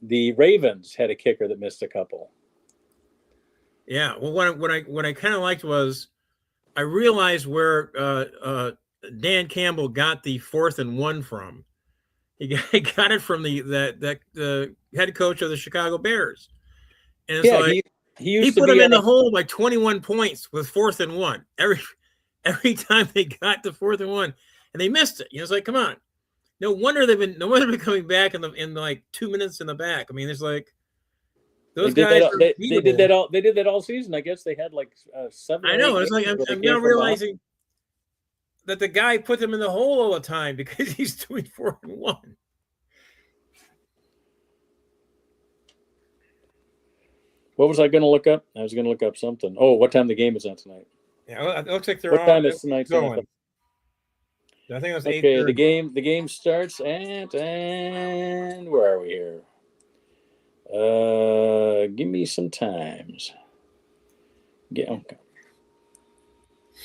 the Ravens had a kicker that missed a couple.
Yeah, well, what I kind of liked was I realized where Dan Campbell got the 4th and 1 from. He got it from the head coach of the Chicago Bears, and it's he put him in the hole by 21 points with 4th and 1 every time they got the 4th and 1, and they missed it. It's like, come on, no wonder they've been coming back in like 2 minutes in the back. I mean, it's like those guys. They
did that all. They did that all season. I guess they had like 7.
I know. It's like I'm now realizing that the guy put them in the hole all the time because he's doing 4 and 1.
What was I going to look up? I was going to look up something. Oh, what time the game is on tonight?
Yeah, it looks like they're
on. What time is tonight
going? I think it was 8:30.
Okay, the game starts at, and where are we here? Give me some times. Okay.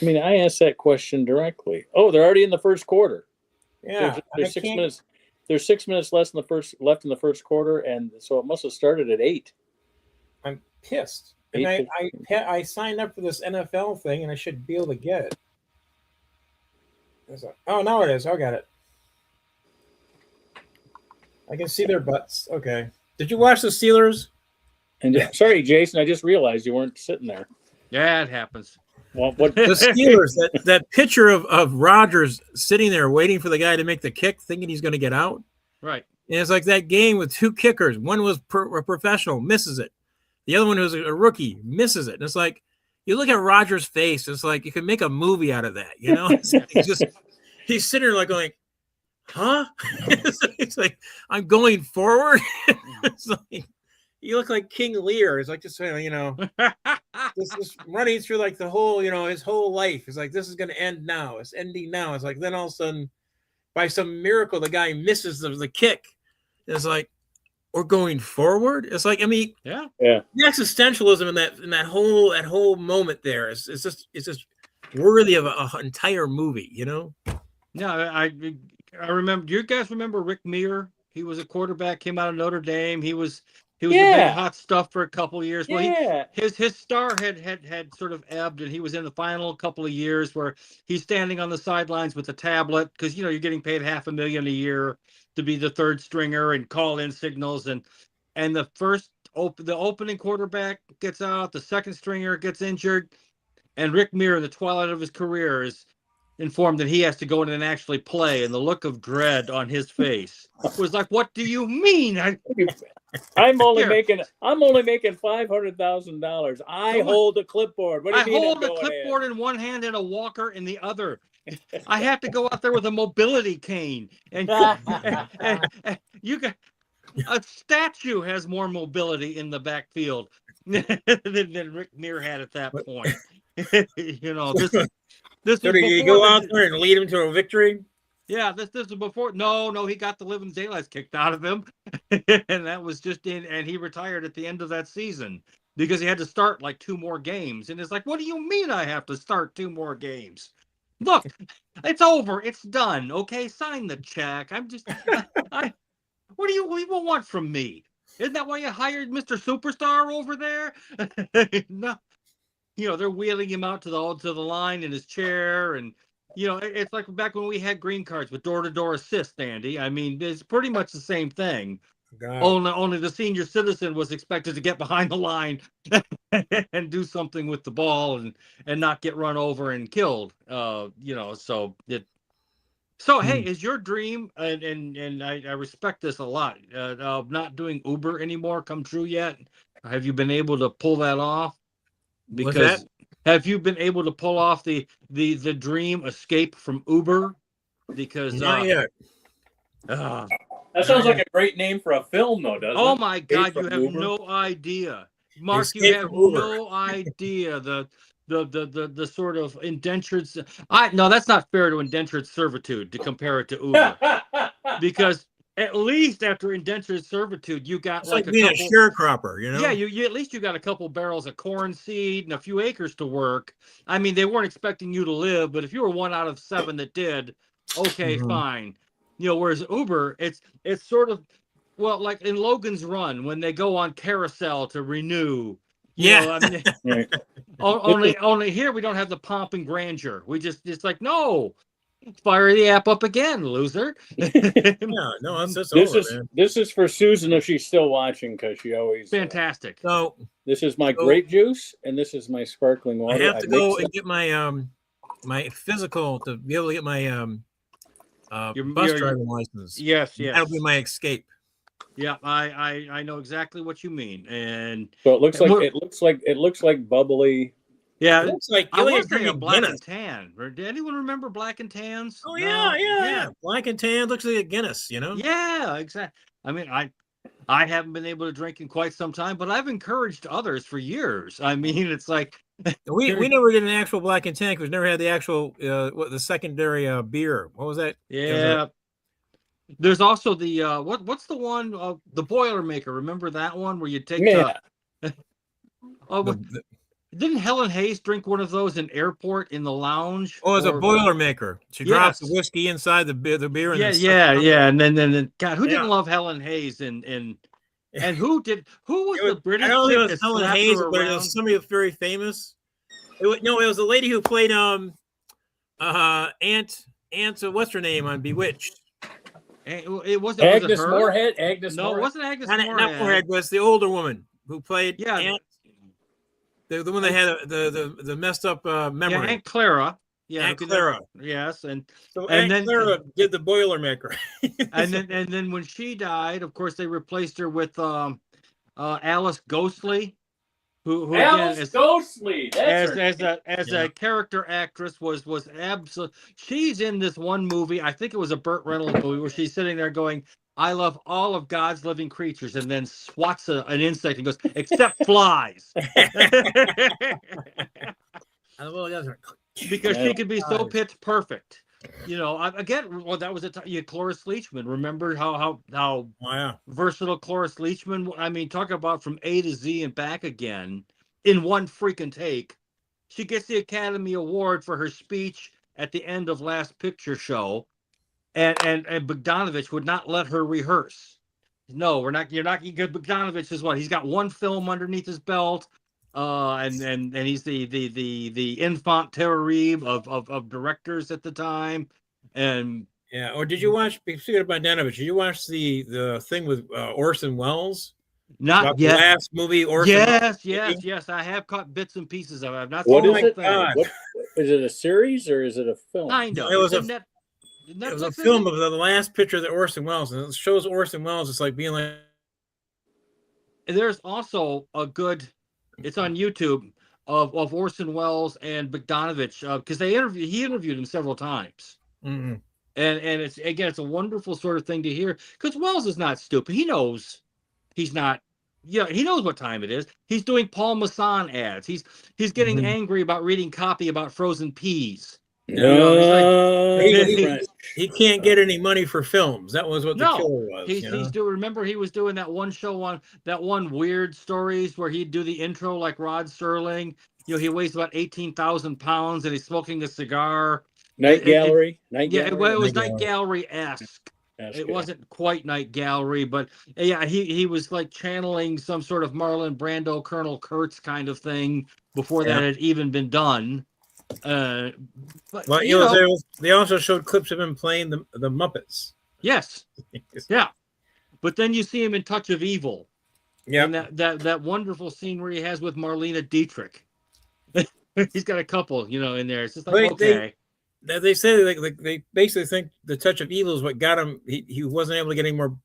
I mean, I asked that question directly. Oh, they're already in the first quarter.
Yeah,
there's 6 minutes. There's 6 minutes left in the first quarter, and so it must have started at 8.
I'm pissed. And I signed up for this NFL thing, and I should be able to get it. Oh, now it is. I got it. I can see their butts. Okay. Did you watch the Steelers?
And sorry, Jason, I just realized you weren't sitting there.
Yeah, it happens.
Well,
the Steelers, that picture of Rodgers sitting there waiting for the guy to make the kick, thinking he's going to get out.
Right.
And it's like that game with 2 kickers. One was a professional, misses it. The other one who's a rookie, misses it. And it's like, you look at Rodgers' face, it's like you can make a movie out of that. He's sitting there like going, huh? It's like, I'm going forward. It's like, you look like King Lear. It's like, just this running through like the whole, his whole life. It's like, this is going to end now. It's ending now. It's like, then all of a sudden, by some miracle, the guy misses the kick. It's like, we're going forward. It's like, I mean,
yeah.
The existentialism in that whole moment there is just worthy of an entire movie,
No, I remember. Do you guys remember Rick Meir? He was a quarterback, came out of Notre Dame. He was the big hot stuff for a couple of years. Well, his star had sort of ebbed, and he was in the final couple of years where he's standing on the sidelines with a tablet because you're getting paid $500,000 a year to be the third stringer and call in signals, and the opening quarterback gets out, the second stringer gets injured, and Rick Meir, in the twilight of his career, is informed that he has to go in and actually play, and the look of dread on his face was like, "What do you mean?
I'm only making $500,000. I hold a clipboard. What do you mean?
I hold a clipboard in one hand and a walker in the other. I have to go out there with a mobility cane, and you got a statue has more mobility in the backfield than Rick Meir had at that point. You know, this
so did you go out there and lead him to a victory?
Yeah, this is before. No, he got the living daylights kicked out of him, and that was just in. And he retired at the end of that season because he had to start like 2 more games. And it's like, what do you mean I have to start 2 more games? Look, it's over. It's done. Okay, sign the check. I'm just. What do you want from me? Isn't that why you hired Mr. Superstar over there? No, you know, they're wheeling him out to the line in his chair, and you know, it's like back when we had green cards with door-to-door assist, Andy. I mean, it's pretty much the same thing. Only the senior citizen was expected to get behind the line and do something with the ball and not get run over and killed. You know, so hey, is your dream, and I respect this a lot, of not doing Uber anymore come true yet? Have you been able to pull that off? Because have you been able to pull off the dream escape from Uber? Because
not yet.
That sounds like a great name for a film, though, doesn't it?
Oh my God, you have no idea, Mark. You have no idea the sort of indentured. No, that's not fair to indentured servitude to compare it to Uber, because at least after indentured servitude, you got
like being a sharecropper, you know?
Yeah, you at least you got a couple barrels of corn seed and a few acres to work. I mean, they weren't expecting you to live, but if you were 1 out of 7 that did, okay, fine. You know, whereas Uber, it's sort of, well, like in Logan's Run when they go on carousel to renew. You know, I mean, only here we don't have the pomp and grandeur. It's like, no, fire the app up again, loser.
No,
this is for Susan if she's still watching, because she always
fantastic.
So
this is my grape juice and this is my sparkling water.
I have to go and get my my physical to be able to get my bus driving license.
Yes.
That'll be my escape.
Yeah, I know exactly what you mean, and
so it looks like bubbly.
Yeah,
it looks like
I want to say a black and tan. Did anyone remember black and tans?
Oh yeah. Black and tan looks like a Guinness, you know?
Yeah, exactly. I mean, I haven't been able to drink in quite some time, but I've encouraged others for years. I mean, it's like
we never did an actual black and tan because we never had the actual the secondary beer. What was that?
Yeah. There's also the what's the one the Boilermaker? Remember that one where you take didn't Helen Hayes drink one of those in airport in the lounge?
Oh, it's a Boilermaker. She drops the whiskey inside the beer.
And then God, who didn't love Helen Hayes and who was the British?
I don't think it was Helen Hayes, but it was somebody very famous. It was a lady who played Aunt what's her name on Bewitched.
It wasn't
Agnes
her?
Moorehead.
No, it wasn't Agnes Moorehead.
Not Moorehead, but it's the older woman who played Aunt. The one that had the messed up memory.
Yeah, Aunt Clara. Yeah,
Aunt Clara.
Yes, and
Aunt Clara did the Boilermaker.
and then when she died, of course, they replaced her with Alice Ghostly, who
Alice Ghostly
as a character actress was absolute. She's in this one movie. I think it was a Burt Reynolds movie where she's sitting there going, "I love all of God's living creatures," and then swats an insect and goes, "Except flies." Because she could be so pitch perfect. You know, that was Cloris Leachman. Remember how versatile Cloris Leachman? I mean, talk about from A to Z and back again in one freaking take. She gets the Academy Award for her speech at the end of Last Picture Show. And Bogdanovich would not let her rehearse. No, you're not because Bogdanovich is what? He's got one film underneath his belt. And he's the enfant terrible of directors at the time. And
or did you watch, speaking of Bogdanovich, did you watch the thing with Orson Welles?
Not yet.
The last movie, Orson.
Yes. I have caught bits and pieces of it. I've not
seen
the whole thing.
Is it a series or is it a film?
Kind of.
It was a film of the last picture that Orson Welles, and it shows Orson Welles. It's like being like.
There's also a good. It's on YouTube of Orson Welles and Bogdanovich because he interviewed him several times.
Mm-hmm.
And it's a wonderful sort of thing to hear because Welles is not stupid. He knows he's not. Yeah, he knows what time it is. He's doing Paul Masson ads. He's getting angry about reading copy about frozen peas.
He can't get any money for films. That was what the killer was.
He's doing. Remember, he was doing that one show on that one Weird Stories where he'd do the intro like Rod Serling. He weighs about 18,000 pounds and he's smoking a cigar.
Night Gallery.
It was Night Gallery-esque. It wasn't quite Night Gallery, but yeah, he was like channeling some sort of Marlon Brando, Colonel Kurtz kind of thing before that had even been done. But
they also showed clips of him playing the Muppets.
Yes, yeah. But then you see him in Touch of Evil.
Yeah,
and that wonderful scene where he has with Marlena Dietrich. He's got a couple, in there. It's just like
They say they basically think the Touch of Evil is what got him. He wasn't able to get any more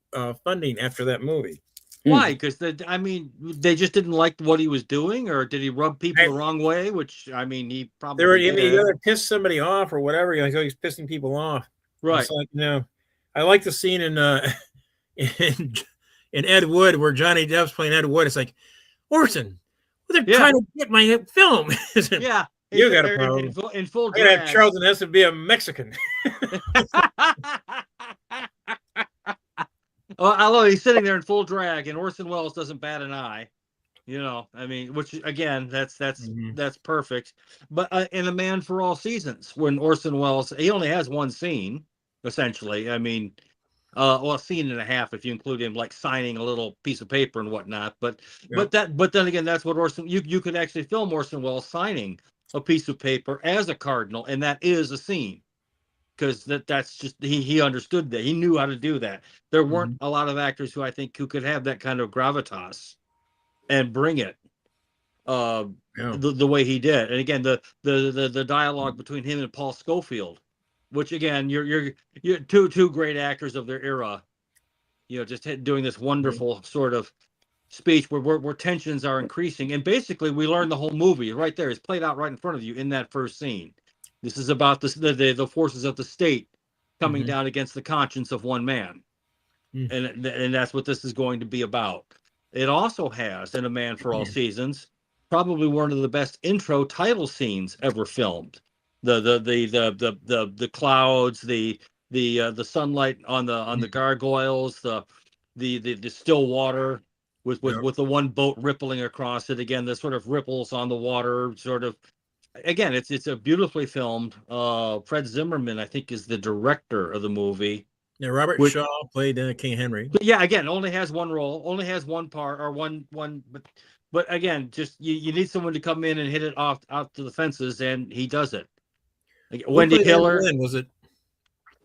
funding after that movie.
Why? Because they just didn't like what he was doing, or did he rub people the wrong way? Which he probably
he either pissed somebody off or whatever. He's pissing people off.
Right.
It's like, I like the scene in Ed Wood where Johnny Depp's playing Ed Wood. It's like, Orson, they're trying to get my film.
Yeah.
You got a problem.
In full
drag. I gotta have Charlton Heston be a Mexican.
Well, although he's sitting there in full drag, and Orson Welles doesn't bat an eye, which again, that's perfect. But in A Man for All Seasons, when Orson Welles, he only has one scene, essentially. A scene and a half if you include him like signing a little piece of paper and whatnot. But then again, that's what Orson. You could actually film Orson Welles signing a piece of paper as a cardinal, and that is a scene, because that's just he understood that, he knew how to do that. There weren't a lot of actors who could have that kind of gravitas and bring it the way he did. And again, the dialogue between him and Paul Scofield, which again, you're two great actors of their era, just doing this wonderful sort of speech where tensions are increasing, and basically we learn the whole movie right there. It's played out right in front of you in that first scene. This is about the forces of the state coming down against the conscience of one man, and that's what this is going to be about. It also has, in A Man for All Seasons, probably one of the best intro title scenes ever filmed. The clouds, the sunlight on the gargoyles, the still water. With the one boat rippling across it, again, the sort of ripples on the water, sort of. Again, it's a beautifully filmed. Fred Zimmerman, I think, is the director of the movie.
Yeah, Robert Shaw played King Henry.
But yeah, again, only has one role, only has one part, or one. But again, just you need someone to come in and hit it out to the fences, and he does it. Like, Wendy Hiller.
Was it?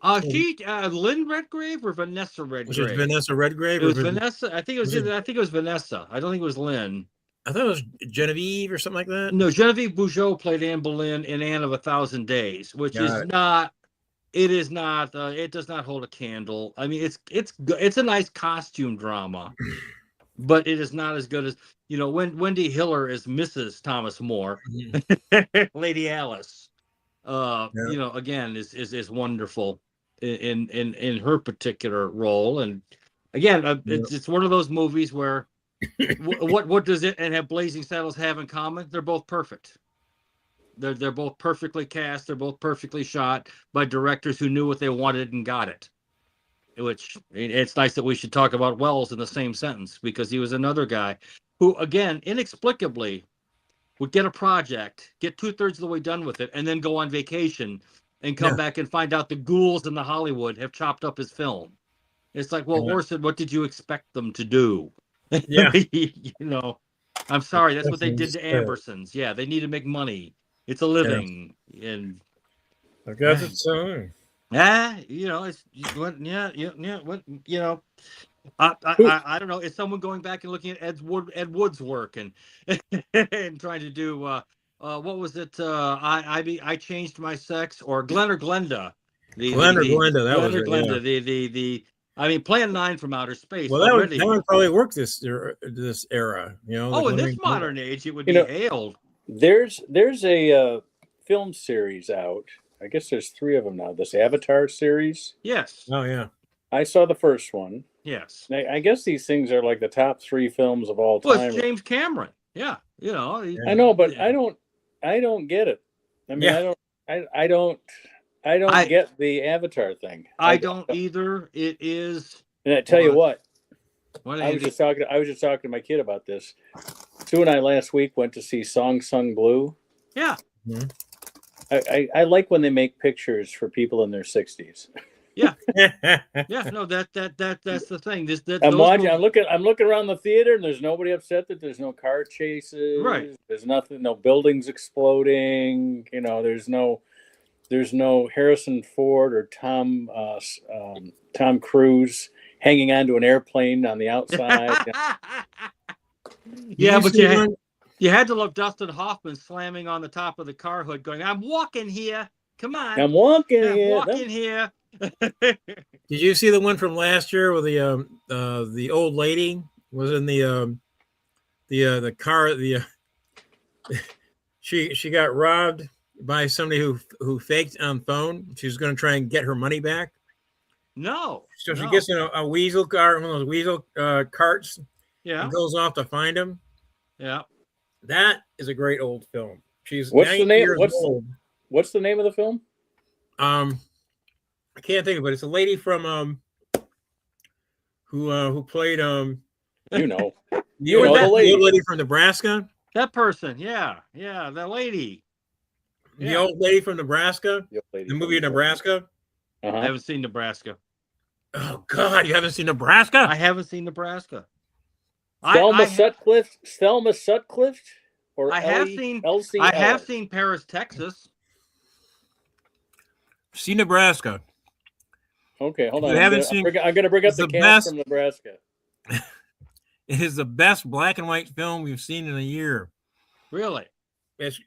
Lynn Redgrave or Vanessa Redgrave?
Was it Vanessa Redgrave?
It was Vanessa. I think it was Vanessa. I don't think it was Lynn.
I thought it was Genevieve or something like that.
No, Genevieve Bujold played Anne Boleyn in Anne of 1,000 Days, which is not. It is not. It does not hold a candle. It's a nice costume drama, but it is not as good as when Wendy Hiller is Mrs. Thomas More, Lady Alice. Again, is wonderful in her particular role, and again, it's one of those movies where what does it and have Blazing Saddles have in common? They're both perfect. They're both perfectly cast. They're both perfectly shot by directors who knew what they wanted and got it. Which, it's nice that we should talk about Welles in the same sentence, because he was another guy who, again, inexplicably would get a project, get 2/3 of the way done with it, and then go on vacation and come back and find out the ghouls in the Hollywood have chopped up his film. It's like, well, Orson, what did you expect them to do?
Yeah.
I'm sorry. That's what they did to Ambersons. Yeah, they need to make money. It's a living. And
I guess it's so.
It's I don't know. Is someone going back and looking at Ed Wood's work and and trying to do what was it? I changed my sex, or Glenn or Glenda.
Glenda, that was it.
Glenda. Yeah. I mean, Plan 9 from Outer Space.
Well, that would probably work this era.
In this modern age, it would be hailed.
There's a film series out. I guess there's 3 of them now. This Avatar series.
Yes.
Oh yeah.
I saw the first one.
Yes.
I guess these things are like the top 3 films of all time.
Well, it's James Cameron. Yeah.
I know, but I don't get it. I mean, I don't get the Avatar thing.
I don't either. It is.
And I tell you what. I was just talking to my kid about this. Sue and I last week went to see Song Sung Blue.
Yeah.
Mm-hmm.
I like when they make pictures for people in their 60s.
Yeah. Yeah. No, that's the thing.
I'm looking around the theater, and there's nobody upset that there's no car chases.
Right.
There's nothing. No buildings exploding. There's no Harrison Ford or Tom Cruise hanging onto an airplane on the outside.
Yeah, but you had to love Dustin Hoffman slamming on the top of the car hood, going, "I'm walking here. Come on,
I'm walking
here."
Did you see the one from last year where the old lady was in the car? She got robbed by somebody who faked on phone. She was going to try and get her money back.
No.
So she gets in a weasel car, one of those weasel carts.
Yeah.
And goes off to find him.
Yeah.
That is a great old film. She's
what's the name?
Old.
What's the name of the film?
I can't think of it. It's a lady from who played the old lady from Nebraska.
That person, yeah, that lady.
The old lady from Nebraska. The movie Nebraska.
Uh-huh.
I haven't seen Nebraska.
Oh God, you haven't seen Nebraska?
I haven't seen Nebraska.
Thelma Sutcliffe, or
I have seen. I have seen Paris, Texas.
See Nebraska.
Okay, hold on.
I'm going
to bring up the cast from Nebraska.
It is the best black and white film we've seen in a year.
Really?
It's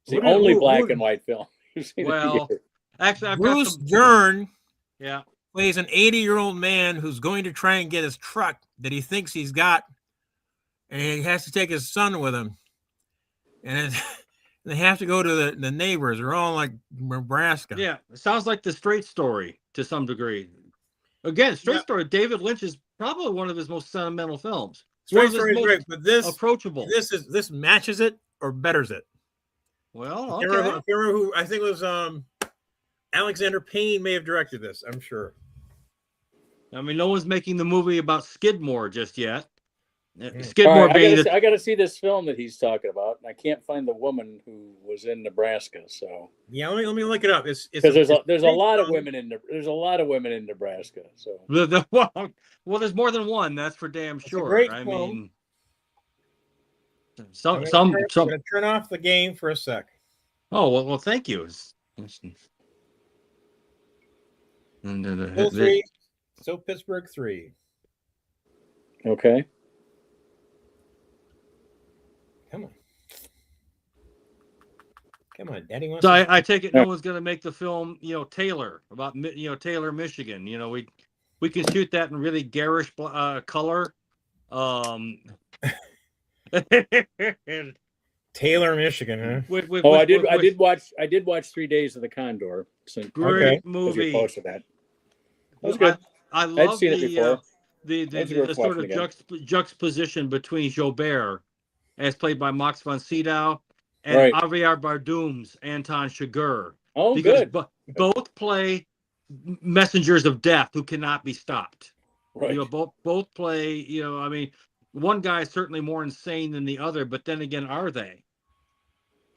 the only black and white film you've seen in a year.
Actually, Bruce Dern plays an 80-year-old man who's going to try and get his truck that he thinks he's got, and he has to take his son with him. And they have to go to the neighbors. They're all like Nebraska.
Yeah, it sounds like The Straight Story to some degree. Again, Straight Story, David Lynch is probably one of his most sentimental films.
Straight Story is great, but this
approachable.
This matches it or betters it.
Well, okay.
I remember who I think it was Alexander Payne may have directed this. I'm sure.
I mean, no one's making the movie about Skidmore just yet. Skidmore being
I got to see this film that he's talking about, and I can't find the woman who was in Nebraska. So
yeah, let me look it up. It's
because there's a lot of women in Nebraska. So
well, there's more than one. That's for damn sure. I mean, I'm
gonna turn off the game for a sec.
Oh well, thank you.
So Pittsburgh 3.
Okay.
Come on, Daddy wants.
So I take it no one's going to make the film, Taylor, about Taylor, Michigan. We can shoot that in really garish color.
Taylor, Michigan, huh?
I did watch 3 Days of the Condor.
Great movie.
Posted that. That was good.
I love
seen it before.
The sort of juxtaposition between Joubert, as played by Max von Sydow, and Javier Bardem's Anton Chigurh.
Oh,
because
good.
Both play messengers of death who cannot be stopped.
Right.
Both play. I mean, one guy is certainly more insane than the other, but then again, are they?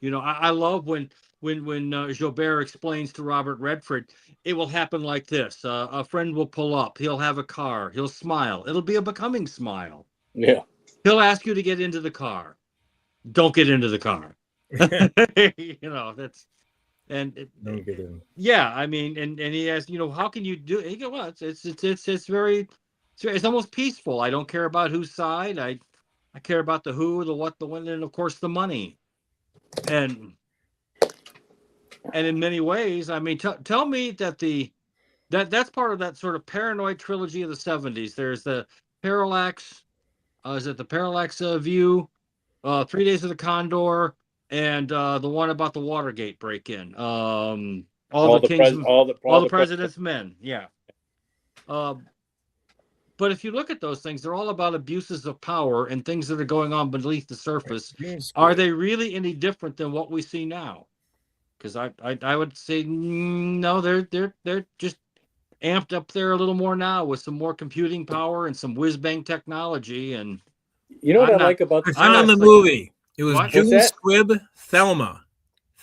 I love when Joubert explains to Robert Redford, it will happen like this. A friend will pull up. He'll have a car. He'll smile. It'll be a becoming smile.
Yeah.
He'll ask you to get into the car. Don't get into the car. That's and
don't get in.
Yeah, I mean, and he asks, how can you do it? He goes, well, it's very, it's almost peaceful. I don't care about whose side. I care about the who, the what, the when, and of course the money. And in many ways, I mean, tell me that that's part of that sort of paranoid trilogy of the 70s. There's the Parallax, is it the Parallax View, 3 Days of the Condor, and the one about the Watergate break-in. All the President's Men. Yeah. But if you look at those things, they're all about abuses of power and things that are going on beneath the surface. Are they really any different than what we see now? Because I would say no, they're just amped up there a little more now with some more computing power and some whiz bang technology. And
you know what I like about
the on the movie? It was June Squibb, Thelma.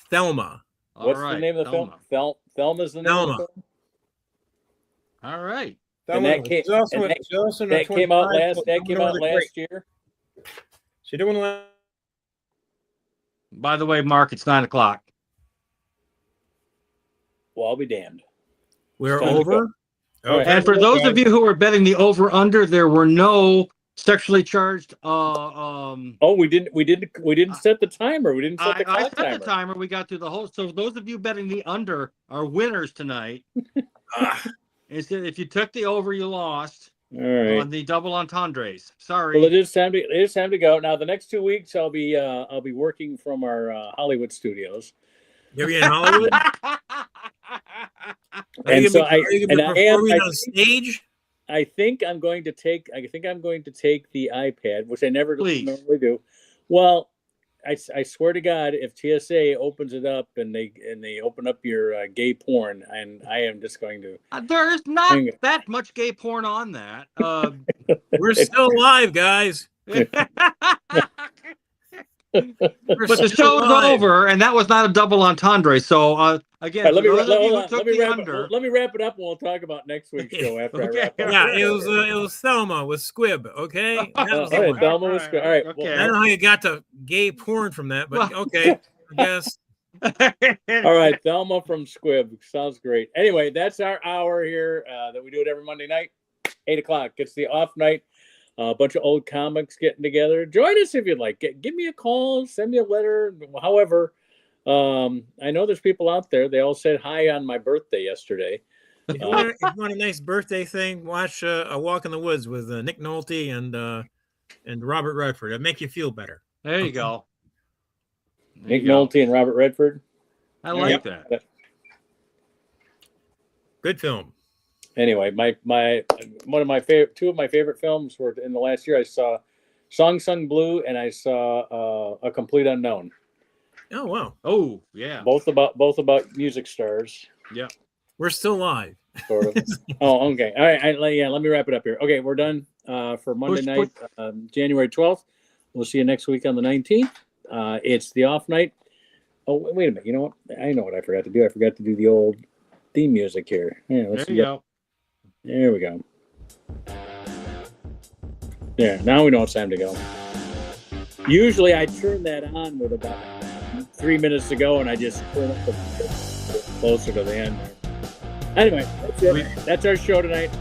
What's the name of the film? Thelma's the name of the film.
All right.
And that came out last year.
She didn't.
By the way, Mark, it's 9:00.
Well, I'll be damned.
We're over.
Okay. And for those of you who are betting the over/under, there were no sexually charged.
We didn't set the timer. We didn't set the
I set
timer.
the timer. We got through the whole. So those of you betting the under are winners tonight. Instead, if you took the over, you lost.
All right.
On the double entendres. Sorry.
Well, it is time to go. Now, the next 2 weeks, I'll be working from our Hollywood studios.
You'll be in Hollywood.
And so I am
on stage.
I think I'm going to take the iPad, which I never normally do. Well, I swear to God, if TSA opens it up and they open up your gay porn, and I am just going to.
There's not that much gay porn on that.
We're still live, guys.
But the show's over, and that was not a double entendre. So again,
right, let me wrap it up, and we'll talk about next week's show after I wrap up.
Yeah, it was Thelma with Squibb. Okay,
Thelma with Squibb. All right.
Okay.
I don't know how you got to gay porn from that, but okay, I guess.
All right, Thelma from Squibb sounds great. Anyway, that's our hour here that we do it every Monday night, 8:00. It's the off night. A bunch of old comics getting together. Join us if you'd like. Give me a call, send me a letter, however. I know there's people out there. They all said hi on my birthday yesterday.
If you want a nice birthday thing, watch A Walk in the Woods with Nick Nolte and Robert Redford. It'll make you feel better.
There you go.
Nick Nolte and Robert Redford.
I like that.
Good film.
Anyway, two of my favorite films were in the last year. I saw Song Sung Blue and I saw A Complete Unknown.
Oh wow!
Oh yeah.
Both about music stars.
Yeah.
We're still live.
Sort of. Oh, okay. All right. Let me wrap it up here. Okay, we're done for Monday night, January 12th. We'll see you next week on the 19th. It's the off night. Oh, wait a minute. You know what? I know what I forgot to do. I forgot to do the old theme music here. Yeah, let's
there you go.
There we go. Yeah, now we know it's time to go. Usually I turn that on with about 3 minutes to go, and I just turn up closer to the end. Anyway, that's it. That's our show tonight.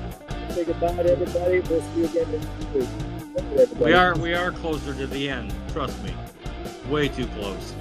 Say goodbye to everybody. We'll see you again next week.
We are closer to the end. Trust me. Way too close.